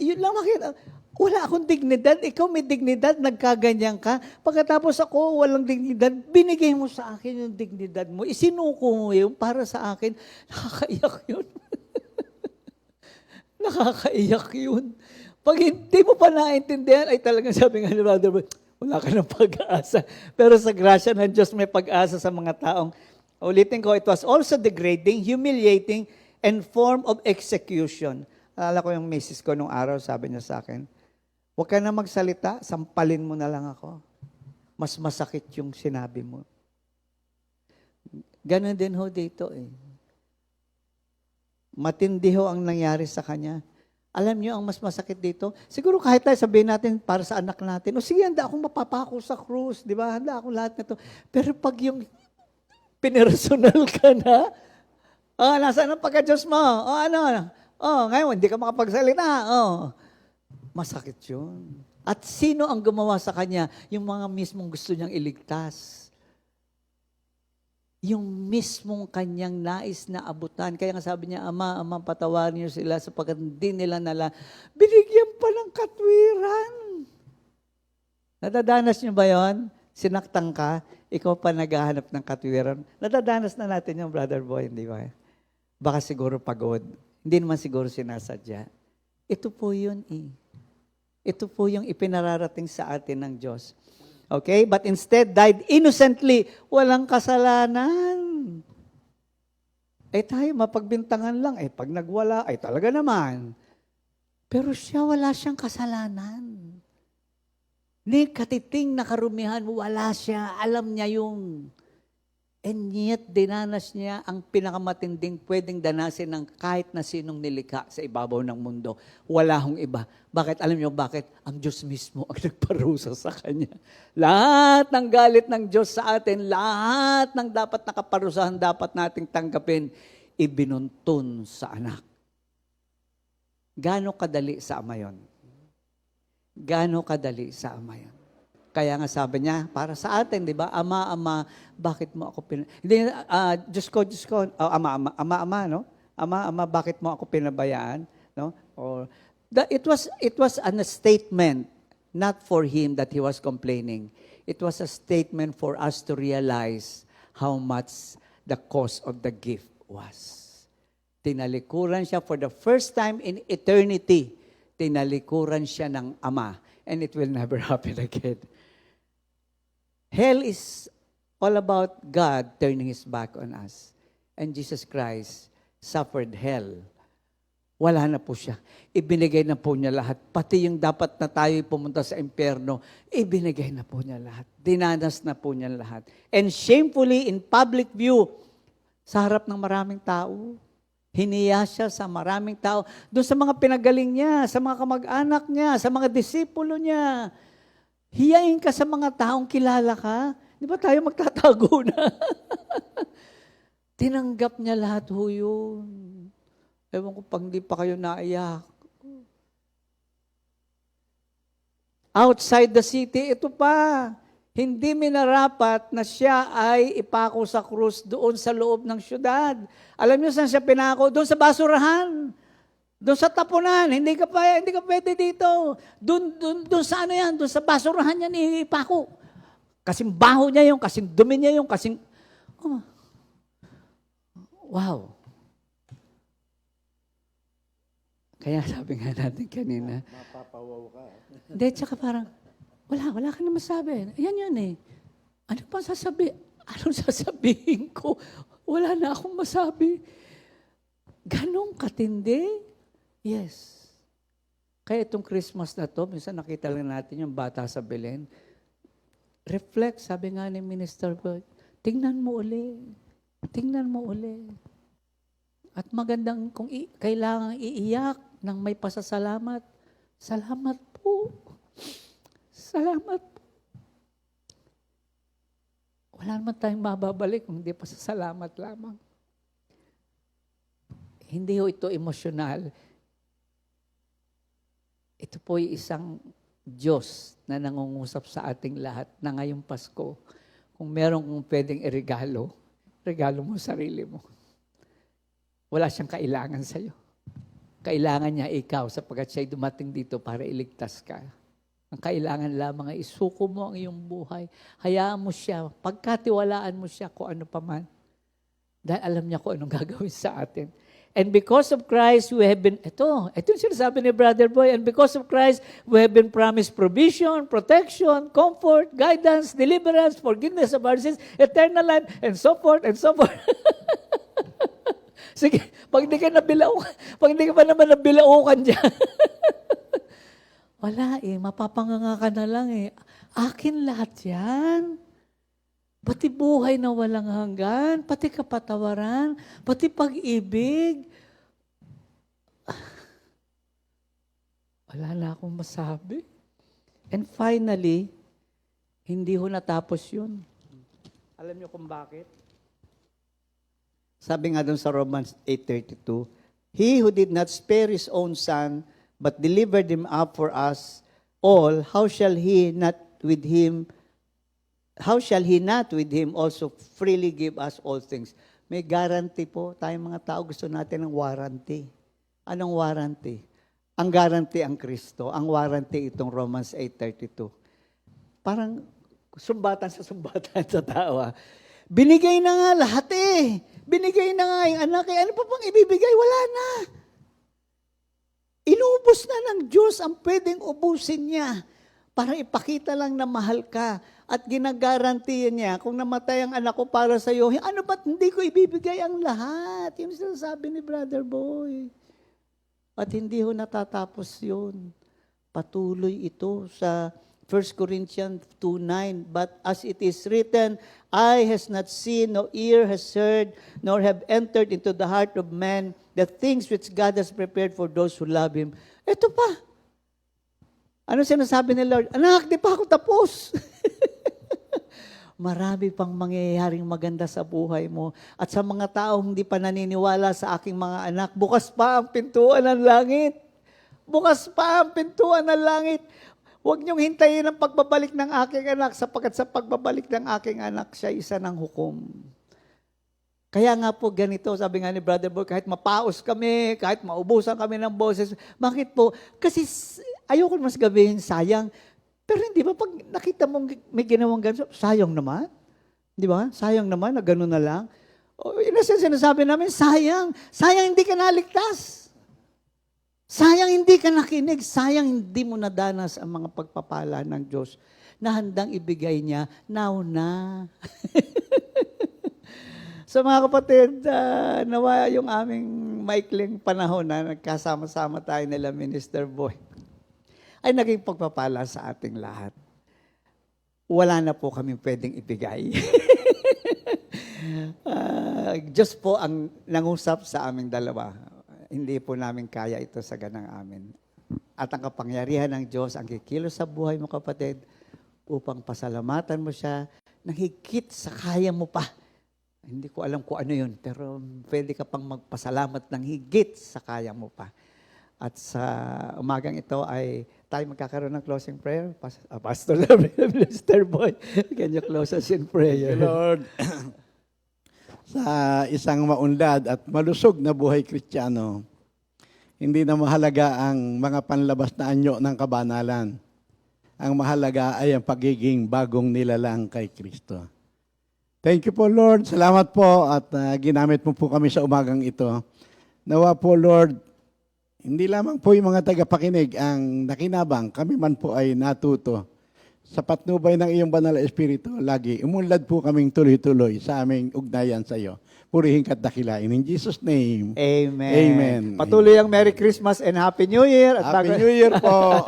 S3: Yun lang makita. Wala akong dignidad. Ikaw may dignidad, nagkaganyan ka. Pagkatapos ako, walang dignidad, binigay mo sa akin yung dignidad mo. Isinuko mo yun para sa akin. Nakakaiyak yun. Nakakaiyak yun. Pag hindi mo pa naintindihan, ay talagang sabi nga ni Brother Boy, wala ka ng pag-asa. Pero sa grasya ng Diyos, may pag-asa sa mga taong. Ulitin ko, it was also degrading, humiliating, and form of execution. Alala ko yung misis ko nung araw, sabi niya sa akin, huwag ka na magsalita, sampalin mo na lang ako. Mas masakit yung sinabi mo. Ganon din ho dito Matindi ho ang nangyari sa kanya. Alam niyo ang mas masakit dito? Siguro kahit tayo sabihin natin para sa anak natin, sige, handa akong mapapako sa krus, di ba? Handa akong lahat na to. Pero pag yung pinersonal ka na, nasaan ang pagka-Diyos mo? Ngayon, hindi ka makapagsalita. Masakit yun. At sino ang gumawa sa kanya? Yung mga mismong gusto niyang iligtas. Yung mismong kanyang nais na abutan. Kaya nga sabi niya, Ama, patawarin niyo sila sapagkat hindi nila binigyan pa ng katwiran. Nadadanas niyo ba yon? Sinaktan ka, ikaw pa naghahanap ng katwiran. Nadadanas na natin yung Brother Boy, hindi ba? Baka siguro pagod. Hindi naman siguro sinasadya. Ito po yun Ito po yung ipinararating sa atin ng Diyos. Okay? But instead, died innocently. Walang kasalanan. Tayo, mapagbintangan lang. Pag nagwala, talaga naman. Pero siya, wala siyang kasalanan. Ni katiting na karumihan, wala siya. Alam niya yung. And yet, dinanas niya ang pinakamatinding pwedeng danasin ng kahit na sinong nilikha sa ibabaw ng mundo. Wala hong iba. Bakit? Alam niyo bakit? Ang Diyos mismo ang nagparusa sa Kanya. Lahat ng galit ng Diyos sa atin, lahat ng dapat nakaparusahan, dapat nating tanggapin, ibinuntun sa anak. Gaano kadali sa Ama yun? Gaano kadali sa Ama yun? Kaya nga sabi niya, para sa atin, di ba? Ama, Ama, bakit mo ako Hindi, Diyos ko, Ama, Ama, Ama, Ama, no? Ama, Ama, bakit mo ako pinabayaan? No? Or, it was a statement, not for him that he was complaining. It was a statement for us to realize how much the cost of the gift was. Tinalikuran siya for the first time in eternity. Tinalikuran siya ng Ama. And it will never happen again. Hell is all about God turning His back on us. And Jesus Christ suffered hell. Wala na po siya. Ibinigay na po niya lahat. Pati yung dapat na tayo pumunta sa impyerno, ibinigay na po niya lahat. Dinanas na po niya lahat. And shamefully, in public view, sa harap ng maraming tao, hiniya siya sa maraming tao. Doon sa mga pinagaling niya, sa mga kamag-anak niya, sa mga disipulo niya. Hiyain ka sa mga taong kilala ka. Di ba tayo magtatago na? Tinanggap niya lahat ho yun. Ewan ko pag hindi pa kayo naiyak. Outside the city, ito pa. Hindi minarapat na siya ay ipako sa krus doon sa loob ng syudad. Alam niyo saan siya pinako? Doon sa basurahan. Doon sa tapunan, hindi ka pwede dito. Doon sa ano yan, doon sa basurahan yan ipako. Kasing baho niya yung, kasing dumi niya yung, kasing, oh. Wow. Kaya sabi nga natin kanina,
S4: Mapapawaw ka.
S3: hindi, tsaka parang, wala ka na masabi. Yan yun eh. Ano pa anong sasabihin ko? Wala na akong masabi. Ganong katindi? Yes. Kaya itong Christmas na to, minsan nakita lang natin yung bata sa Belen. Reflect, sabi nga ni Minister Boy, tingnan mo uli. Tingnan mo uli. At magandang kung kailangan iiyak ng may pasasalamat. Salamat po. Salamat po. Wala naman tayong mababalik kung hindi pasasalamat lamang. Hindi ho ito emosyonal. Ito po ay isang Diyos na nangungusap sa ating lahat na ngayong Pasko. Kung meron kong pwedeng regalo mo sarili mo. Wala siyang kailangan sa'yo. Kailangan niya ikaw sapagkat siya'y dumating dito para iligtas ka. Ang kailangan lamang ay isuko mo ang iyong buhay. Hayaan mo siya. Pagkatiwalaan mo siya kung ano pa man. Dahil alam niya kung anong gagawin sa atin. And because of Christ, we have been, ito yung sinasabi ni Brother Boy, and because of Christ, we have been promised provision, protection, comfort, guidance, deliverance, forgiveness of our sins, eternal life, and so forth, and so forth. Sige, pag hindi ka pa naman nabilaukan dyan. Wala mapapanganga ka na lang Akin lahat yan. Pati buhay na walang hanggan, pati kapatawaran, pati pag-ibig. Wala na akong masabi. And finally, hindi ho natapos yun. Alam niyo kung bakit? Sabi nga doon sa Romans 8:32, He who did not spare His own Son, but delivered Him up for us all, how shall He not with Him also freely give us all things? May guarantee po. Tayong mga tao gusto natin ng warranty. Anong warranty? Ang guarantee ang Kristo. Ang warranty itong Romans 8:32. Parang sumbatan sa tao. Binigay na nga lahat Binigay na nga yung anak. Ano pa pang ibibigay? Wala na. Inubos na ng Diyos ang pwedeng ubusin niya para ipakita lang na mahal ka. At ginagarantiya niya, kung namatay ang anak ko para sa iyo, ano ba't hindi ko ibibigay ang lahat? Yung sinasabi ni Brother Boy. At hindi ho natatapos yun. Patuloy ito sa 1 Corinthians 2:9. But as it is written, eye has not seen, no ear has heard, nor have entered into the heart of man the things which God has prepared for those who love Him. Ito pa. Ano sinasabi ni Lord? Anak, di pa ako tapos. Marami pang mangyayaring maganda sa buhay mo. At sa mga taong hindi pa naniniwala sa aking mga anak, bukas pa ang pintuan ng langit. Bukas pa ang pintuan ng langit. Huwag niyong hintayin ang pagbabalik ng aking anak sapagkat sa pagbabalik ng aking anak, siya isa ng hukom. Kaya nga po ganito, sabi nga ni Brother Boy, kahit mapaos kami, kahit maubusan kami ng boses, bakit po? Kasi ayoko mas gabihin sayang. Pero hindi ba pag nakita mong may ginawang ganito, sayang naman. Di ba? Sayang naman na gano'n na lang. O, in a sense, sinasabi namin, sayang. Sayang hindi ka naligtas. Sayang hindi ka nakinig. Sayang hindi mo nadanas ang mga pagpapala ng Diyos na handang ibigay niya now na. So mga kapatid, nawa yung aming maikling panahon na nagkasama-sama tayo nila Minister Boy ay naging pagpapala sa ating lahat. Wala na po kami pwedeng ibigay. Diyos po ang nangusap sa aming dalawa. Hindi po namin kaya ito sa ganang amin. At ang kapangyarihan ng Diyos ang kikilos sa buhay mo kapatid upang pasalamatan mo siya na higit sa kaya mo pa. Hindi ko alam kung ano yun, pero pwede ka pang magpasalamat ng higit sa kaya mo pa. At sa umagang ito ay tayo magkakaroon ng closing prayer. Pastor Minister Boy, can you close us in prayer?
S4: Lord, sa isang maunlad at malusog na buhay Kristiyano, hindi na mahalaga ang mga panlabas na anyo ng kabanalan. Ang mahalaga ay ang pagiging bagong nilalang kay Kristo. Thank you po, Lord. Salamat po at ginamit mo po kami sa umagang ito. Nawa po, Lord, hindi lamang po yung mga tagapakinig ang nakinabang, kami man po ay natuto. Sa patnubay ng iyong banal na Espiritu, lagi umunlad po kaming tuloy-tuloy sa aming ugnayan sa iyo. Purihin ka't dakilain. In Jesus' name.
S3: Amen.
S4: Amen.
S3: Patuloy ang Merry Christmas and Happy New Year. At
S4: Happy New Year po.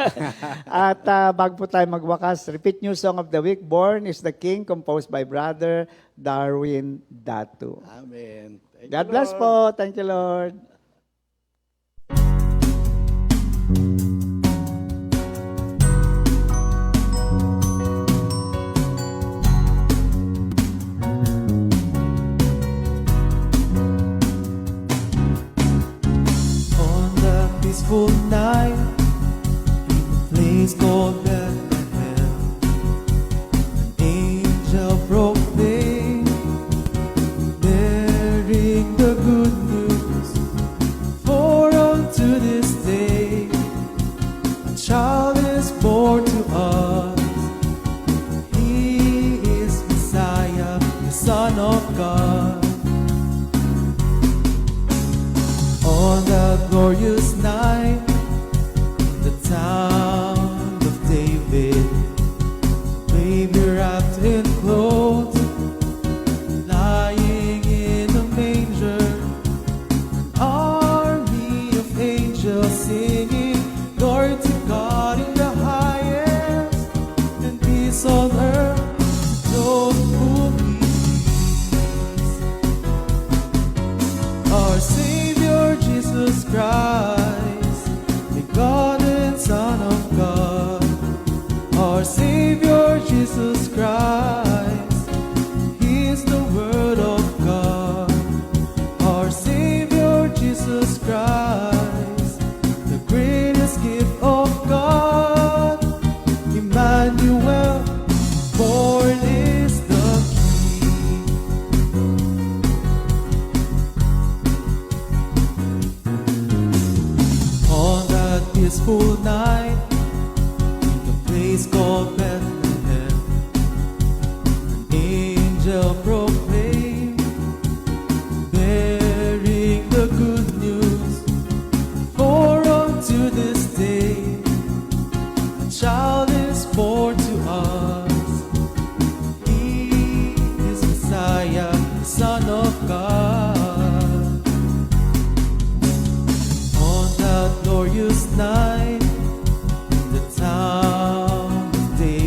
S3: At bago po tayo magwakas, repeat new song of the week, Born is the King, composed by Brother Darwin Datu.
S4: Amen. Thank
S3: God
S4: you,
S3: bless
S4: Lord.
S3: po. Thank you, Lord.
S5: On that peaceful night, in a place called Bethlehem, an angel proclaimed, bearing the good news. For unto this day, a child is born to us. He is Messiah, the Son of God. On that glorious night, in the town of David, baby wrapped in clothes, lying in a manger, an army of angels singing, glory to God in the highest, and peace on earth to those whom He pleased. Our Savior Jesus Christ, the begotten Son of God. Our Savior Jesus Christ, He is the Word of God. Our Savior Jesus Christ, the greatest gift of God. Emmanuel, born is the King. On that peaceful night, in the place called Bethlehem, an angel proclaimed, bearing the good news. For unto this day, a child is born to us. He is Messiah, the Son of God. On that glorious night, in the town of David,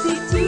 S2: Happy to